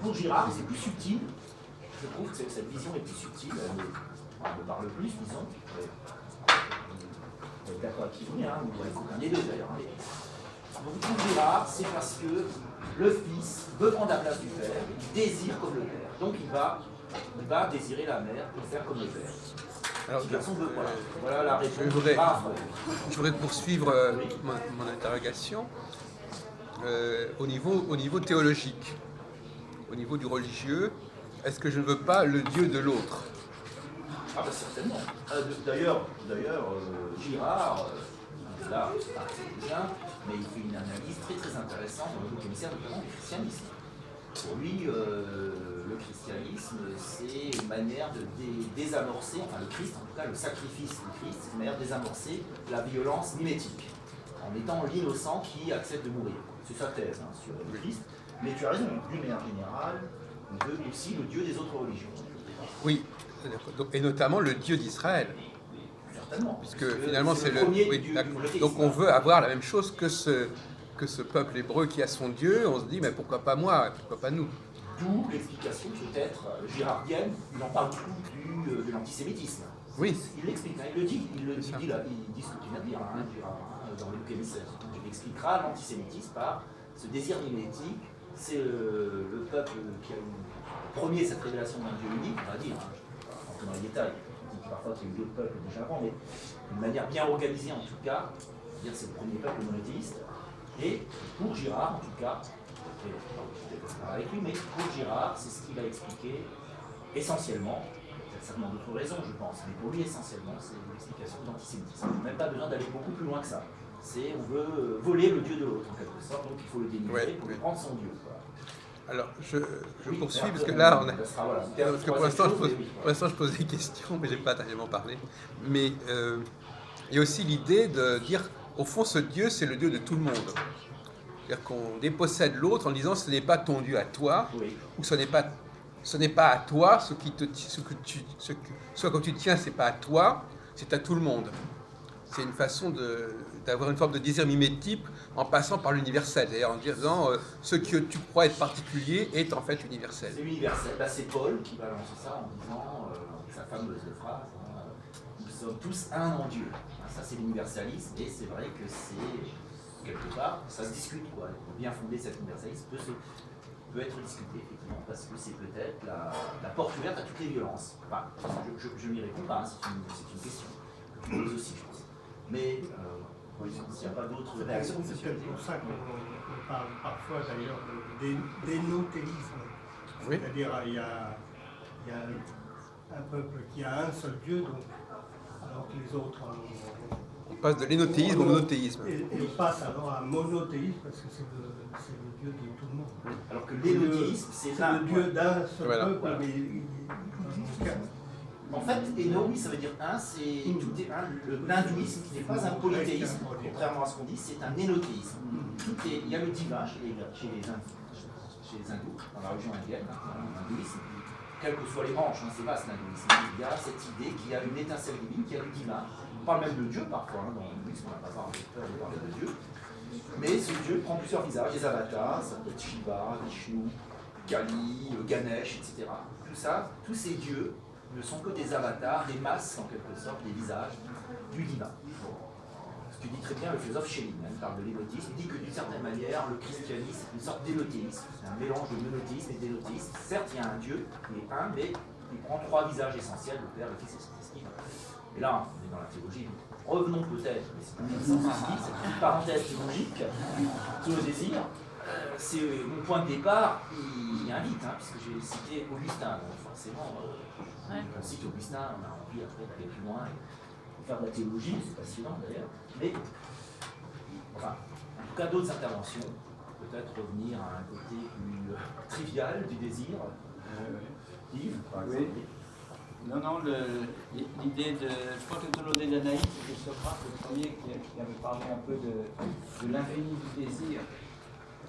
Pour Girard, c'est plus subtil. Je trouve que cette vision est plus subtile. Elle me parle plus, disons. Vous êtes d'accord avec Kivry, hein, ou avec aucun des deux d'ailleurs. Donc pour Girard, c'est parce que le fils veut prendre la place du père, il désire comme le père. Donc il va désirer la mère pour faire comme le père. Alors, voilà la réponse. Je voudrais poursuivre mon interrogation. Au niveau théologique, au niveau du religieux, est-ce que je ne veux pas le Dieu de l'autre? Ah ben certainement. D'ailleurs, Girard, là, c'est bien, mais il fait une analyse très très intéressante dans le bouc émissaire, notamment du christianisme. Pour lui, le christianisme, c'est une manière de désamorcer, enfin le Christ, en tout cas le sacrifice du Christ, c'est une manière de désamorcer la violence mimétique, en étant l'innocent qui accepte de mourir. C'est sa thèse hein, sur le Christ. Mais tu as raison, d'une manière générale, on veut aussi le Dieu des autres religions. Oui, et notamment le Dieu d'Israël. Certainement. Puisque finalement c'est le oui, donc on veut avoir la même chose que ce peuple hébreu qui a son Dieu. On se dit mais pourquoi pas moi, pourquoi pas nous? D'où l'explication peut-être girardienne, il en parle beaucoup de l'antisémitisme. Oui. Il l'explique, hein, il le dit, C'est ça. il dit ce que tu viens de dire, hein, Girard, hein, dans le bouquet émissaire. Il expliquera l'antisémitisme par ce désir mimétique. C'est le peuple qui a eu premier cette révélation d'un Dieu unique, on va dire, hein, je ne vais pas rentrer dans les détails, on dit parfois qu'il y a eu d'autres peuples déjà avant, mais d'une manière bien organisée en tout cas, c'est-à-dire c'est le premier peuple monothéiste. Et pour Girard, en tout cas, je ne vais pas avec lui, mais pour Girard, c'est ce qu'il va expliquer essentiellement. Il y a certainement d'autres raisons, je pense, mais pour lui, essentiellement, c'est l'explication de l'antisémitisme. On n'a même pas besoin d'aller beaucoup plus loin que ça. C'est on veut voler le Dieu de l'autre, en quelque sorte, donc il faut le dénigrer pour prendre son Dieu. Voilà. Alors, je poursuis, parce que là, on a... Parce que pour l'instant, je pose des questions, mais je n'ai pas tellement parlé. Mais il y a aussi l'idée de dire, au fond, ce Dieu, c'est le Dieu de tout le monde. C'est-à-dire qu'on dépossède l'autre en disant, ce n'est pas ton Dieu à toi, ou ce n'est pas à toi, ce que tu tiens, c'est pas à toi, c'est à tout le monde. C'est une façon d'avoir une forme de désir mimétique en passant par l'universel, c'est-à-dire en disant ce que tu crois être particulier est en fait universel. C'est universel, bah, c'est Paul qui va lancer ça en disant sa fameuse phrase, hein, nous sommes tous un en Dieu. Hein, ça c'est l'universalisme, et c'est vrai que c'est quelque part, ça se discute quoi. Bien fondé cet universalisme peut être discuté effectivement parce que c'est peut-être la porte ouverte à toutes les violences. Enfin, je n'y réponds pas, hein, c'est une question que tu poses aussi, je pense. Mais s'il n'y a pas d'autres réactions, c'est peut-être pour ça qu'on parle parfois d'ailleurs d'énothéisme. Oui. C'est-à-dire il y a un peuple qui a un seul Dieu, donc, alors que les autres on passe de l'énothéisme au monothéisme. Et on passe alors à monothéisme parce que c'est le Dieu de tout le monde. Alors que l'énothéisme, c'est le Dieu d'un seul peuple, voilà. Mais en fait, Éno, oui, ça veut dire un, c'est tout est un. L'hindouisme, qui n'est pas un polythéisme, contrairement à ce qu'on dit, c'est un énothéisme. Il y a le divin chez les hindous, dans la religion indienne, l'hindouisme, quelles que soient les branches, hein, c'est vaste l'hindouisme. Il y a cette idée qu'il y a une étincelle divine, qu'il y a le divin. On parle même de Dieu parfois, hein, dans l'hindouisme, on n'a pas peur de parler de Dieu. Mais ce Dieu prend plusieurs visages, des avatars, ça peut être Shiva, Vishnu, Kali, Ganesh, etc. Tout ça, tous ces dieux ne sont que des avatars, des masques en quelque sorte, des visages du divin. Ce que dit très bien le philosophe Schelling, il parle de l'énothéisme, il dit que d'une certaine manière, le christianisme est une sorte d'énothéisme, c'est un mélange de monothéisme et d'énothéisme. Certes, il y a un Dieu qui est un, mais il prend trois visages essentiels, le Père, le Fils et le Saint-Esprit. Et là, on est dans la théologie. Revenons peut-être, mais c'est une petite parenthèse théologique sur le désir. C'est mon point de départ, il invite, hein, puisque j'ai cité Augustin, donc forcément, on cite Augustin, on a envie après d'aller plus loin et faire de la théologie, c'est passionnant d'ailleurs, mais enfin, en tout cas d'autres interventions, peut-être revenir à un côté plus trivial du désir. Yves, par exemple. Oui. Non, l'idée de. Je crois que Tolodé d'Anaïs, c'était Socrate le premier qui avait parlé un peu de l'infini du désir,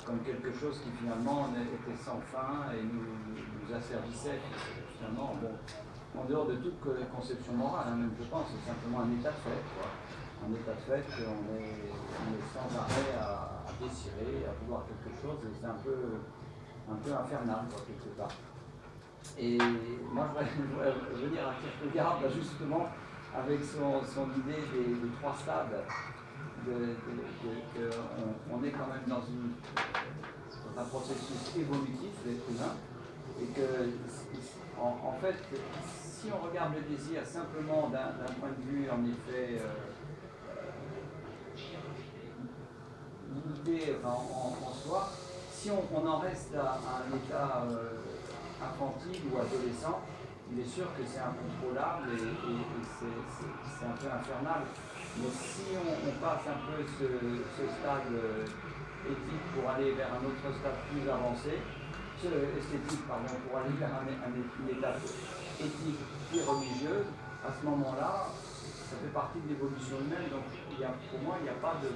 comme quelque chose qui finalement était sans fin et nous asservissait. Finalement, bon, en dehors de toute conception morale, hein, même je pense, c'est simplement un état de fait. Quoi. Un état de fait qu'on est sans arrêt à désirer, à vouloir quelque chose, et c'est un peu infernal, quoi, quelque part. Et moi, je voudrais revenir à Kierkegaard, justement, avec son idée des trois stades, qu'on est quand même dans un processus évolutif, l'être humain, et que, en fait, si on regarde le désir simplement d'un point de vue, en effet, limité en soi, si on en reste à un état infantile ou adolescent, il est sûr que c'est incontrôlable et c'est un peu infernal. Mais si on passe un peu ce stade éthique pour aller vers un autre stade plus avancé, esthétique, pardon, pour aller vers une étape éthique puis religieuse, à ce moment-là, ça fait partie de l'évolution humaine. Donc pour moi, il n'y a pas de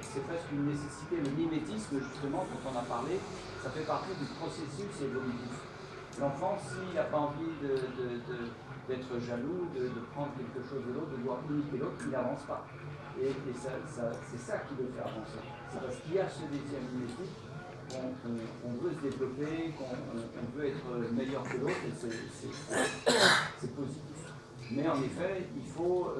c'est presque une nécessité. Le mimétisme, justement, dont on a parlé, ça fait partie du processus évolutif. L'enfant, s'il n'a pas envie d'être jaloux, de prendre quelque chose de l'autre, de vouloir imiter l'autre, il n'avance pas. Et c'est ça qui le fait avancer. C'est parce qu'il y a ce désir mimétique qu'on veut se développer, qu'on veut être meilleur que l'autre, et c'est positif. Mais en effet, il faut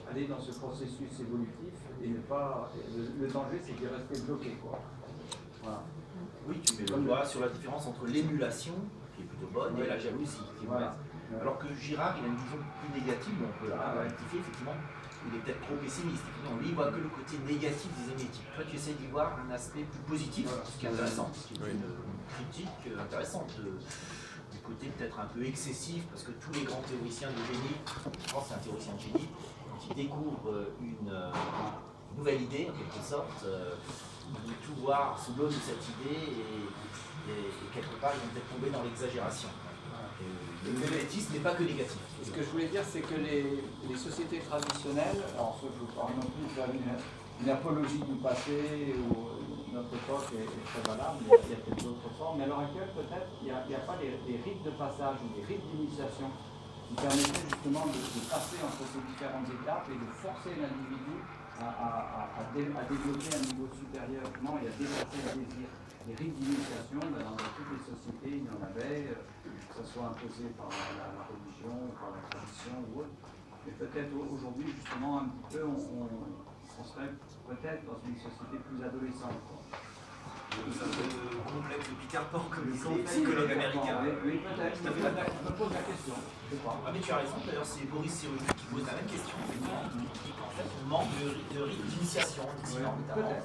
aller dans ce processus évolutif et ne pas. Le danger, c'est d'y rester bloqué, quoi. Voilà. Oui, tu mets le doigt sur la différence entre l'émulation, qui est plutôt bonne, et la jalousie, qui est mauvaise. Voilà. Alors que Girard, il a une vision plus négative, mais on peut la rectifier, effectivement. Il est peut-être trop pessimiste. Lui, il voit que le côté négatif des émétiques. Toi, tu essaies d'y voir un aspect plus positif, ce qui est intéressant, ce qui est une critique intéressante du côté peut-être un peu excessif, parce que tous les grands théoriciens de génie, je pense que c'est un théoricien de génie, qui découvre une nouvelle idée, en quelque sorte, de tout voir sous l'aune de cette idée, et quelque part, ils vont peut-être tomber dans l'exagération. Le négatisme n'est pas que négatif. Ce que je voulais dire, c'est que les sociétés traditionnelles, alors je ne veux pas non plus faire une apologie du passé où notre époque est très valable, il y a peut-être d'autres formes, mais à l'heure actuelle, peut-être, il n'y a pas des rites de passage ou des rites d'initiation qui permettraient justement de passer entre ces différentes étapes et de forcer l'individu à développer un niveau supérieur. Non, il y a dépasser le désir. Les rites d'initiation, dans toutes les sociétés, il y en avait, que ce soit imposé par la religion, par la tradition ou autre. Mais peut-être aujourd'hui, justement, un petit peu, on serait peut-être dans une société plus adolescente. Le fameux complexe de Peter Pan, comme disent les psychologues américains. Oui, peut-être. Je me pose la question. Je sais pas. Ah, mais tu as raison, d'ailleurs, c'est Boris Cyrulnik qui pose la même question. Qui dit qu'en fait, on manque de rites d'initiation, notamment.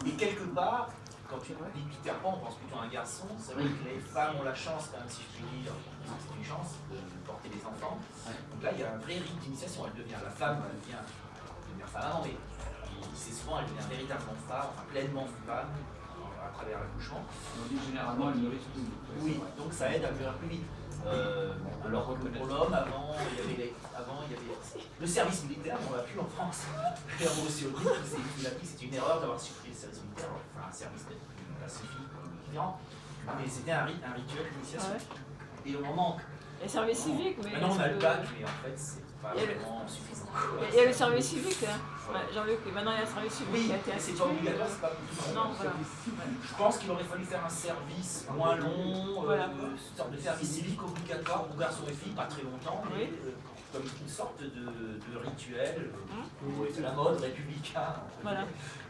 Et quelque part, quand tu dis Peter Pan, on pense plutôt à un garçon. C'est vrai que les femmes ont la chance, quand même, si je puis dire, c'est une chance de porter des enfants. Donc là, il y a un vrai rite d'initiation. Elle devient la femme, elle devient femme avant, mais c'est souvent, elle devient véritablement femme, enfin pleinement femme, à travers l'accouchement. On dit généralement, elle mûrit plus vite. Oui, donc ça aide à mûrir plus vite. Alors que pour l'homme, avant, il y avait le service militaire, on l'a plus en France. C'est une erreur d'avoir supprimé le service militaire, enfin un service pacifique, différent. Mais c'était un rituel d'initiation. Et on en manque. Et service civique, mais. Maintenant on a le bac, mais en fait c'est pas vraiment suffisant. Il y a le service civique, hein. Jean-Luc, maintenant il y a le service civique qui a été c'est pas obligatoire, c'est pas obligatoire. Non, voilà. Je pense qu'il aurait fallu faire un service moins long, une sorte de service civique obligatoire pour garçons et filles, pas très longtemps, mais comme une sorte de rituel, c'est la mode républicain. Voilà.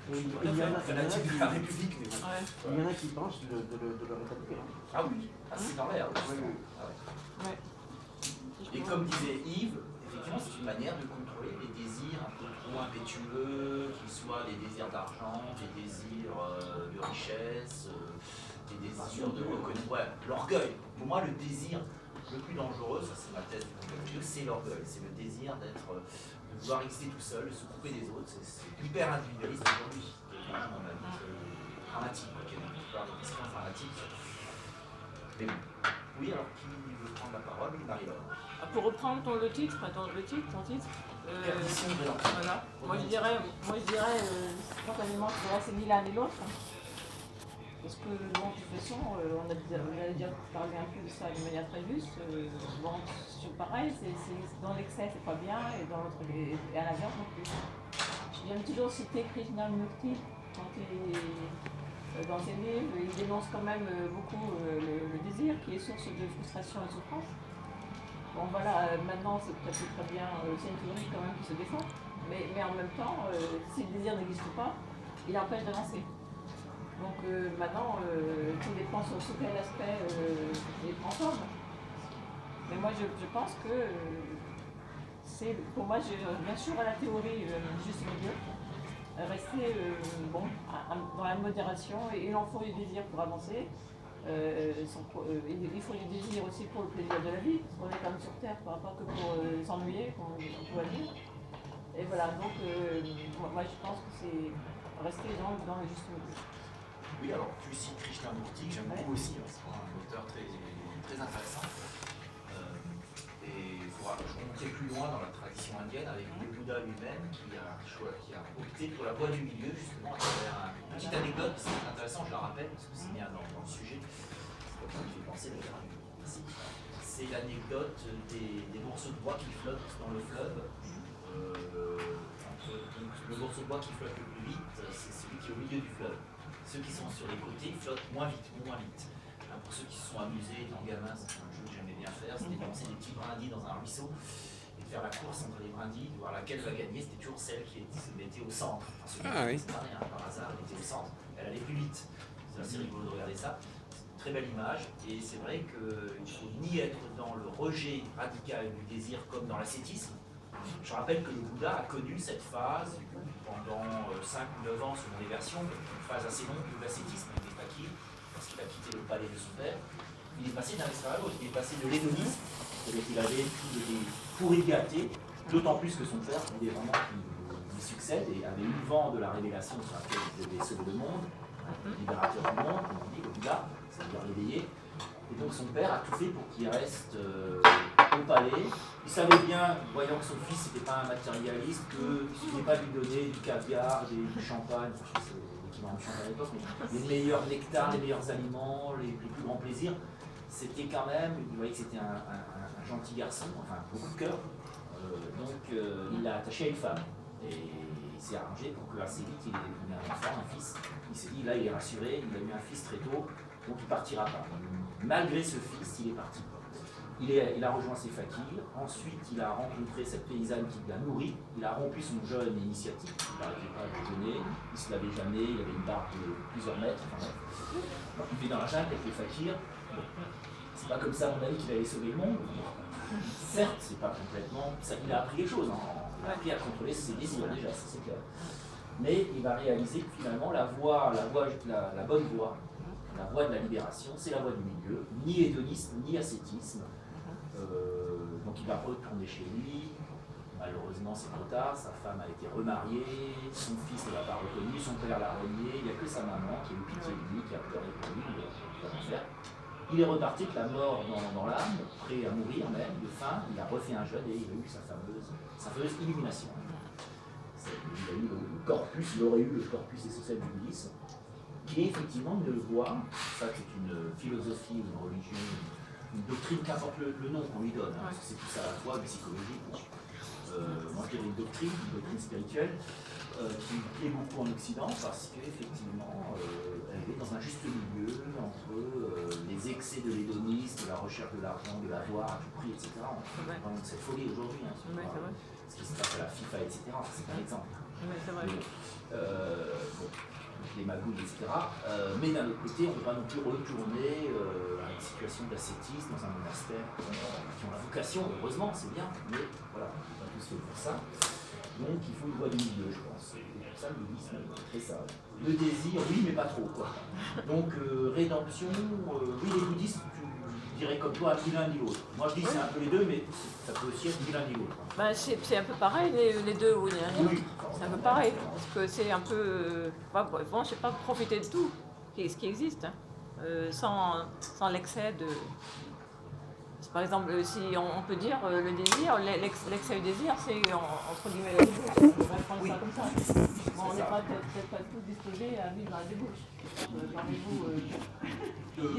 Il y en a fanatique de la République, mais bon. Il y en a qui pensent de le rétablir. Ah oui, c'est dans l'air. Et comme disait Yves, effectivement, c'est une manière de contrôler les désirs un peu trop impétueux, qu'ils soient des désirs d'argent, des désirs de richesse, des désirs de reconnaissance. Ouais, l'orgueil. Pour moi, le désir le plus dangereux, ça c'est ma thèse du complexe, c'est l'orgueil. C'est le désir de vouloir exister tout seul, de se couper des autres. C'est hyper individualiste aujourd'hui. C'est dramatique, il y a une histoire de questions dramatiques. Mais bon. Oui, alors qui veut prendre la parole? Oui, Marie-Laure. Pour reprendre ton titre. Perdition de l'enfant. Voilà. Moi je dirais spontanément que c'est ni l'un ni l'autre. Parce que de toute façon, on a déjà parlé un peu de ça de manière très juste. C'est pareil, dans l'excès c'est pas bien et dans l'autre et à l'inverse non plus. J'aime toujours citer Krishnamurti quand dans ses livres, il dénonce quand même beaucoup le désir qui est source de frustration et de souffrance. Bon voilà, maintenant c'est peut-être très bien, c'est une théorie quand même qui se défend, mais en même temps, si le désir n'existe pas, il empêche d'avancer. Donc maintenant, tout dépend sur quel aspect il prend forme. Mais moi je pense que pour moi, bien sûr à la théorie juste milieu, rester dans la modération, et il en faut du désir pour avancer. Il faut du désir aussi pour le plaisir de la vie, parce qu'on est quand même sur Terre, pas que pour s'ennuyer, qu'on doit dire. Et voilà, donc moi je pense que c'est rester dans le juste milieu. Oui, alors tu cites Krishnamurti, que j'aime beaucoup aussi, c'est un auteur très, très intéressant. Et il faudra remonter plus loin dans la tradition indienne avec le Bouddha lui-même qui a opté pour la voie du milieu, justement, à travers une petite anecdote, c'est intéressant, je la rappelle, parce que c'est bien dans le sujet, c'est comme ça qui fait penser d'ailleurs. C'est l'anecdote des morceaux de bois qui flottent dans le fleuve. Le morceau de bois qui flotte le plus vite, c'est celui qui est au milieu du fleuve. Ceux qui sont sur les côtés flottent moins vite. Pour ceux qui se sont amusés, étant gamin, c'est un jeu que j'aimais bien. bien faire, c'était de lancer des petits brindilles dans un ruisseau et de faire la course entre les brindilles, de voir laquelle va gagner. C'était toujours celle qui se mettait au centre. Enfin, c'est pas rien, par hasard, elle était au centre. Elle allait plus vite. C'est assez rigolo de regarder ça. Très belle image, et c'est vrai qu'il ne faut ni être dans le rejet radical du désir comme dans l'ascétisme. Je rappelle que le Bouddha a connu cette phase pendant 5 ou 9 ans selon les versions, une phase assez longue de l'ascétisme avec les fakirs, parce qu'il a quitté le palais de son père. Il est passé d'un extrême à l'autre, il est passé de l'hédonisme, c'est-à-dire qu'il avait tout des pourris gâtés, d'autant plus que son père voulait vraiment qu'il lui succède et avait eu le vent de la révélation sur laquelle il devait sauver le monde, libérateur du monde, comme on dit, le Bouddha. C'est-à-dire réveillé. Et donc son père a tout fait pour qu'il reste au palais. Il savait bien, voyant que son fils n'était pas un matérialiste, qu'il ne suffisait pas de lui donner du caviar, du champagne, je sais pas si c'est l'équivalent du champagne à l'époque, mais les meilleurs nectars, les meilleurs aliments, les plus grands plaisirs. C'était quand même, il voyait que c'était un gentil garçon, enfin beaucoup de cœur. Il l'a attaché à une femme. Et il s'est arrangé pour que assez vite il ait un enfant, un fils. Il s'est dit, là il est rassuré, il a eu un fils très tôt. Donc il ne partira pas. Malgré ce fils, il est parti. Il a rejoint ses fakirs. Ensuite, il a rencontré cette paysanne qui l'a nourri. Il a rompu son jeûne initiatique. Il n'arrêtait pas de jeûner. Il ne se lavait jamais. Il avait une barbe de plusieurs mètres. Enfin, il vit dans la jungle avec les fakirs. Bon. C'est pas comme ça, à mon avis, qu'il allait sauver le monde. Certes, c'est pas complètement. Ça, il a appris les choses. Hein. Il a appris à contrôler ses désirs déjà, ça c'est clair. Mais il va réaliser que finalement, la bonne voie, la voie de la libération, c'est la voie du milieu, ni hédonisme, ni ascétisme. Donc il va retourner chez lui, malheureusement c'est trop tard, sa femme a été remariée, son fils ne l'a pas reconnu, son père l'a renié, il n'y a que sa maman qui a eu pitié de lui, qui a pleuré pour lui, il est reparti avec la mort dans l'âme, prêt à mourir même, de faim, il a refait un jeûne et il a eu sa fameuse illumination. Il a eu le corpus, il aurait eu le corpus essentiel du bouddhisme, qui est effectivement une voie, ça c'est une philosophie, une religion, une doctrine, qu'importe le nom qu'on lui donne, hein, parce que c'est tout ça à la fois psychologique. Moi je dirais une doctrine spirituelle qui plaît beaucoup en Occident parce qu'effectivement elle est dans un juste milieu entre les excès de l'hédonisme, la recherche de l'argent, de l'avoir à tout prix, etc. On a vraiment cette folie aujourd'hui, hein, ce qui se passe à la FIFA, etc. C'est un exemple. C'est vrai. Les magouilles, etc. Mais d'un autre côté, on ne peut pas non plus retourner à une situation d'ascétisme dans un monastère qui ont la vocation, heureusement, c'est bien, mais voilà, on n'est pas tous faits pour ça. Donc il faut une voie du milieu, je pense. Et pour ça, le bouddhisme est très sage. Le désir, oui, mais pas trop, quoi. Donc rédemption, oui, les bouddhistes, je dirais comme toi, ni l'un ni l'autre. Moi je dis c'est un peu les deux, mais ça peut aussi être ni l'un ni l'autre. Ben, c'est un peu pareil les deux, oui. Oui. C'est un peu pareil, parce que c'est un peu, bon, je sais pas, profiter de tout ce qui existe, hein, sans l'excès de... Par exemple, si on peut dire le désir, l'excès du désir, c'est entre guillemets la débauche. On va prendre ça comme ça. Bon, on n'est peut-être pas tous disposés à vivre dans la débauche.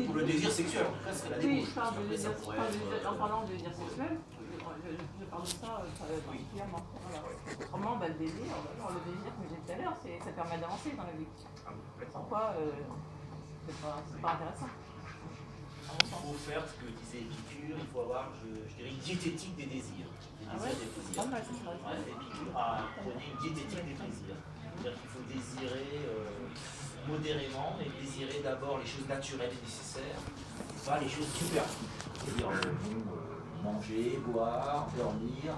Pour le désir sexuel, en tout cas, c'est la débauche. Oui, je parle de désir, en parlant de désir sexuel, je parle de ça particulièrement. Voilà. Autrement, le désir, le désir, comme je disais tout à l'heure, ça permet d'avancer dans la vie. Sans quoi, c'est pas intéressant. Il faut faire ce que disait Épicure, il faut avoir, je dirais, une diététique des désirs. Des Pas mal, c'est vrai. Épicure a prôné une diététique des plaisirs. C'est-à-dire qu'il faut désirer modérément, mais désirer d'abord les choses naturelles et nécessaires, pas les choses superflues. C'est-à-dire manger, boire, dormir.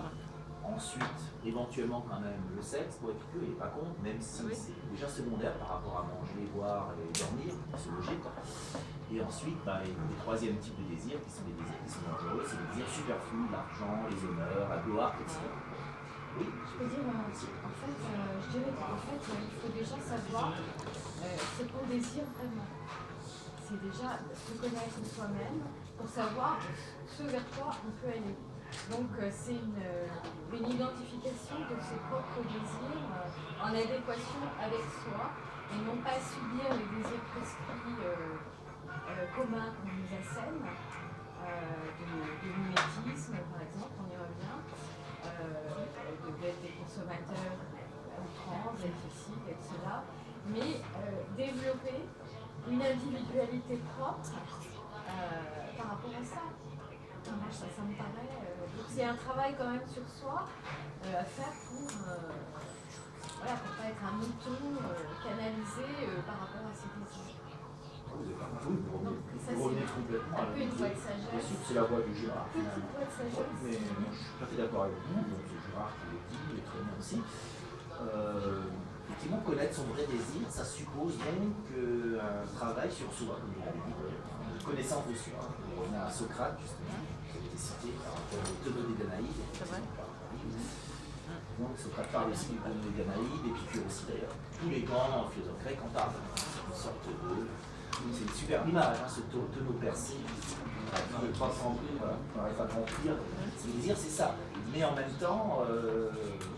Ensuite, éventuellement quand même le sexe, pour Épicure, il n'est pas contre, même si c'est déjà secondaire par rapport à manger, boire et dormir, c'est logique. Et ensuite, les troisième type de désirs, qui sont des désirs qui sont dangereux, c'est les désirs superflus, l'argent, les honneurs, la gloire, etc. Oui. Je peux dire, je dirais qu'en fait, il faut déjà savoir ce qu'on désire vraiment. C'est déjà se connaître soi-même pour savoir ce vers quoi on peut aller. Donc c'est une identification de ses propres désirs en adéquation avec soi et non pas subir les désirs prescrits communs qu'on nous assène, de mimétisme par exemple, on y revient, d'être des consommateurs outrance, d'être ici, d'être cela, mais développer une individualité propre par rapport à ça. Ça me paraît. Donc c'est un travail quand même sur soi à faire pour voilà, pour pas être un mouton canalisé par rapport à ses désirs. Vous revenez complètement Un à la peu une voie de Bien sagesse. sûr, c'est la voie de Girard. Petite voie de sagesse. Mais moi, je suis tout à fait d'accord avec vous, donc c'est Girard qui le dit, et très bien aussi. Effectivement, connaître son vrai désir, ça suppose donc un travail sur soi, comme vous l'avez dit, de connaissance de soi. On revient à Socrate, justement, qui a été cité par rapport au Tonneau des Danaïdes. Donc Socrate parle aussi du Tonneau des Danaïdes, Épicure aussi d'ailleurs. Tous les grands philosophes grecs en parlent. C'est une sorte de... C'est une superbe image, hein, ce tonneau percé. On n'arrive pas à remplir. Le désir, c'est ça. Mais en même temps,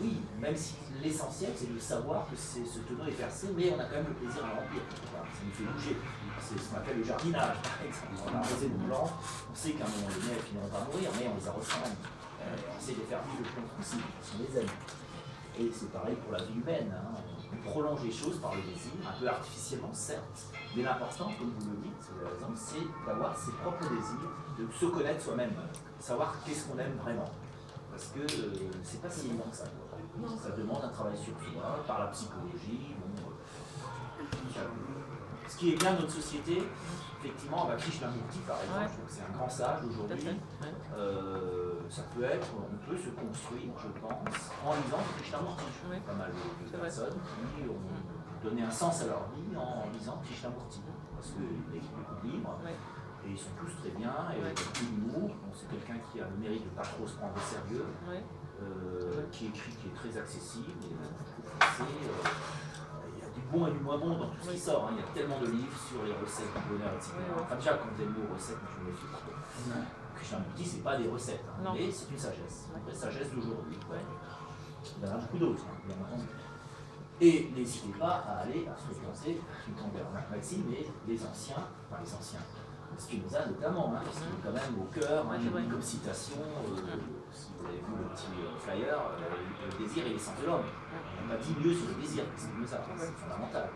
oui, même si l'essentiel, c'est de savoir que ce tonneau est percé, mais on a quand même le plaisir à le remplir. Voilà, ça nous fait bouger. C'est ce qu'on appelle le jardinage, par exemple. On a arrosé nos plantes, on sait qu'à un moment donné, elles finiront par mourir, mais on les arrose quand même. On essaie de les faire vivre le plus longtemps possible, on les aime. Et c'est pareil pour la vie humaine. Hein. On prolonge les choses par le désir, un peu artificiellement, certes. Mais l'important, comme vous le dites, vous avez raison, c'est d'avoir ses propres désirs, de se connaître soi-même, savoir qu'est-ce qu'on aime vraiment. Parce que c'est pas si évident que ça. Ça demande un travail sur soi, par la psychologie. Ce qui est bien dans notre société, effectivement, Krishnamurti par exemple, je trouve que c'est un grand sage aujourd'hui. Ça peut être, on peut se construire, je pense, en lisant Krishnamurti. Pas mal de personnes qui ont donné un sens à leur vie en lisant Krishnamurti. Parce qu'il écrit beaucoup de livres, et ils sont tous très bien, et beaucoup d'humour. Bon, c'est quelqu'un qui a le mérite de ne pas trop se prendre au sérieux, qui écrit, qui est très accessible, et il y a du bon et du moins bon dans tout ce qui sort. Hein. Il y a tellement de livres sur les recettes du bonheur, etc. Enfin, déjà, quand vous aimez le mot recette, je me méfie pas. Krishnamurti, c'est pas des recettes, hein, mais c'est une sagesse, une vraie sagesse d'aujourd'hui. Il y en a beaucoup d'autres, hein, bien entendu. Et n'hésitez pas à aller à fréquenter, je tombe vers Maxime, mais les anciens, Spinoza notamment, hein, qui est quand même au cœur, hein, comme citation, si vous avez vu le petit flyer, le désir est l'essence de l'homme. On n'a pas dit mieux sur le désir, Spinoza, c'est fondamental.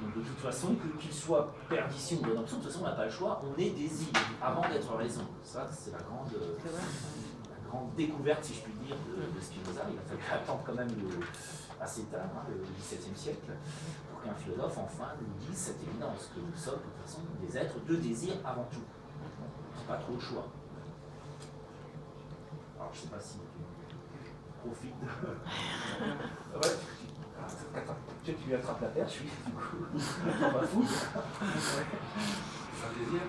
Donc de toute façon, qu'il soit perdition ou rédemption, de toute façon on n'a pas le choix, on est désir avant d'être raison. Ça, c'est la grande découverte, si je puis dire, de Spinoza. Il a fallu attendre quand même assez tard, hein, le XVIIe siècle, pour qu'un philosophe enfin nous dise cette évidence, que nous sommes de toute façon des êtres de désir avant tout. C'est pas trop le choix. Alors je sais pas si tu profites de... Tu lui attrapes la perche, oui, du coup. On va foutre. Un désir.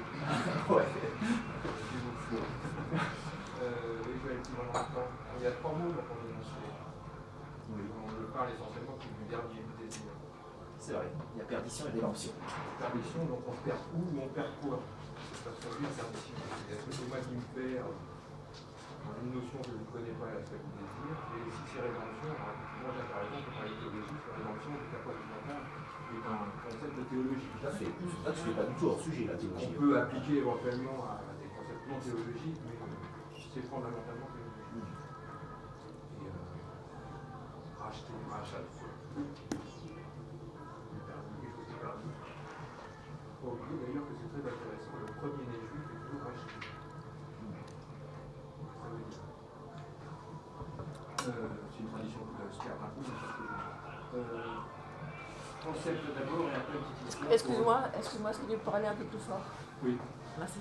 Ouais. Il y a trois mots dont on est mentionné. Oui. On le parle essentiellement du dernier du désir. C'est vrai, il y a perdition et rédemption. Perdition, donc on perd où ou on perd quoi? Ça se traduit perdition. Est-ce que c'est moi qui me perds une notion que je ne connais pas, l'aspect du désir? Et si c'est rédemption, moi j'ai par exemple parlé de théologie, sur rédemption, qui est un concept de théologie. Tout à fait. Là, tu ne fais pas du tout hors sujet, la théologie. On peut appliquer éventuellement à des concepts non théologiques, mais c'est fondamentalement théologique. Et racheter, rachat de feu. Faut oublier d'ailleurs que c'est très intéressant, le premier-né juif est toujours racheté. Ça veut dire. C'est une tradition que se perd un peu, mais ça concept d'abord et après une petite histoire. Excuse-moi, est-ce que tu peux parler un peu plus fort? Oui. Merci.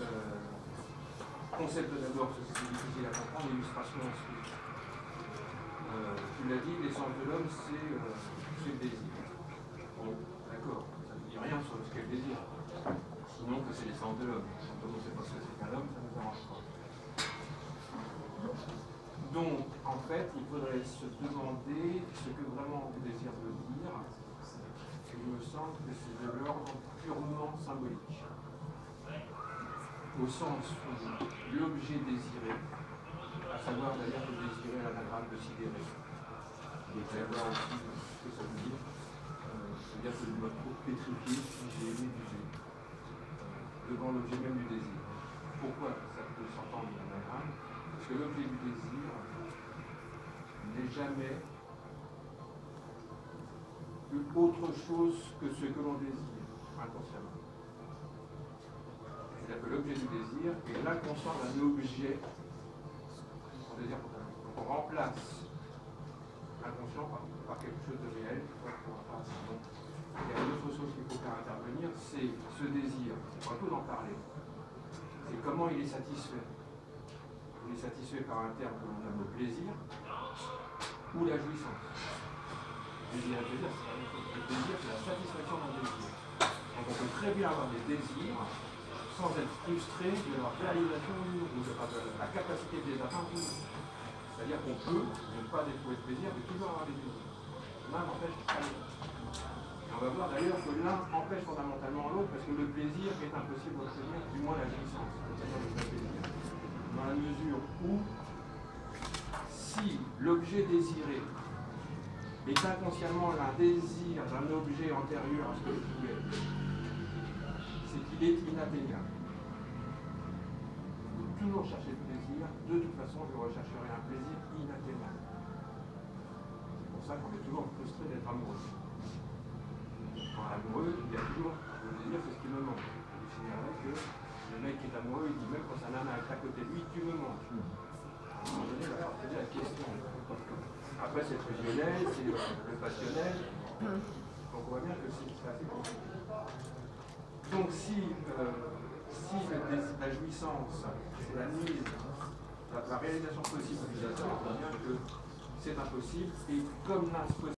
Concept d'abord, parce que c'est difficile à comprendre, illustration ensuite. Tu l'as dit, l'essence de l'homme, c'est le désir. Bon, d'accord, ça ne dit rien sur ce qu'est le désir. Sinon que c'est l'essence de l'homme. Quand on ne sait pas ce que c'est qu'un homme, ça ne nous arrange pas. Donc, en fait, il faudrait se demander ce que vraiment on désire de dire. Et il me semble que c'est de l'ordre purement symbolique. Au sens où l'objet désiré, à savoir d'ailleurs le désiré à l'anagramme de sidéré, il peut y avoir aussi ce que ça veut dire. C'est-à-dire que je dois trop pétrifier, figé, médusé, devant l'objet même du désir. Pourquoi ça peut s'entendre en anagramme? Parce que l'objet du désir n'est jamais autre chose que ce que l'on désire inconsciemment. C'est-à-dire que que l'objet du désir est l'inconscient d'un objet qu'on désire totalement. Donc on remplace l'inconscient par quelque chose de réel. Donc, il y a une autre chose qu'il faut faire intervenir, c'est ce désir, on va peu en parler, c'est comment il est satisfait. Il est satisfait par un terme que l'on nomme le plaisir ou la jouissance. Le plaisir, c'est la même chose. Le plaisir, c'est la satisfaction d'un désir. Donc on peut très bien avoir des désirs sans être frustré de leur réalisation ou de la capacité de les atteindre. C'est-à-dire qu'on peut ne pas éprouver de plaisir, mais toujours avoir des désirs. L'un n'empêche pas l'autre. On va voir d'ailleurs que l'un empêche fondamentalement l'autre parce que le plaisir est impossible d'obtenir, du moins la jouissance, c'est-à-dire le vrai plaisir. Dans la mesure où, si l'objet désiré est inconsciemment un désir d'un objet antérieur à ce que je voulais, c'est qu'il est inatteignable. Je vais toujours chercher le plaisir, de toute façon je rechercherai un plaisir inatteignable. C'est pour ça qu'on est toujours frustré d'être amoureux. Quand amoureux, il y a toujours le désir, c'est ce qui me manque. Je signerai que le mec qui est amoureux, il dit même quand sa nana est à côté de lui, tu me manques. À un moment donné, il va falloir poser la question. Après, c'est le fusionnel, c'est le passionnel. Donc on voit bien que c'est assez compliqué. Donc si la jouissance, c'est la mise, la réalisation possible du désir, on voit bien que c'est impossible. Et comme l'impossible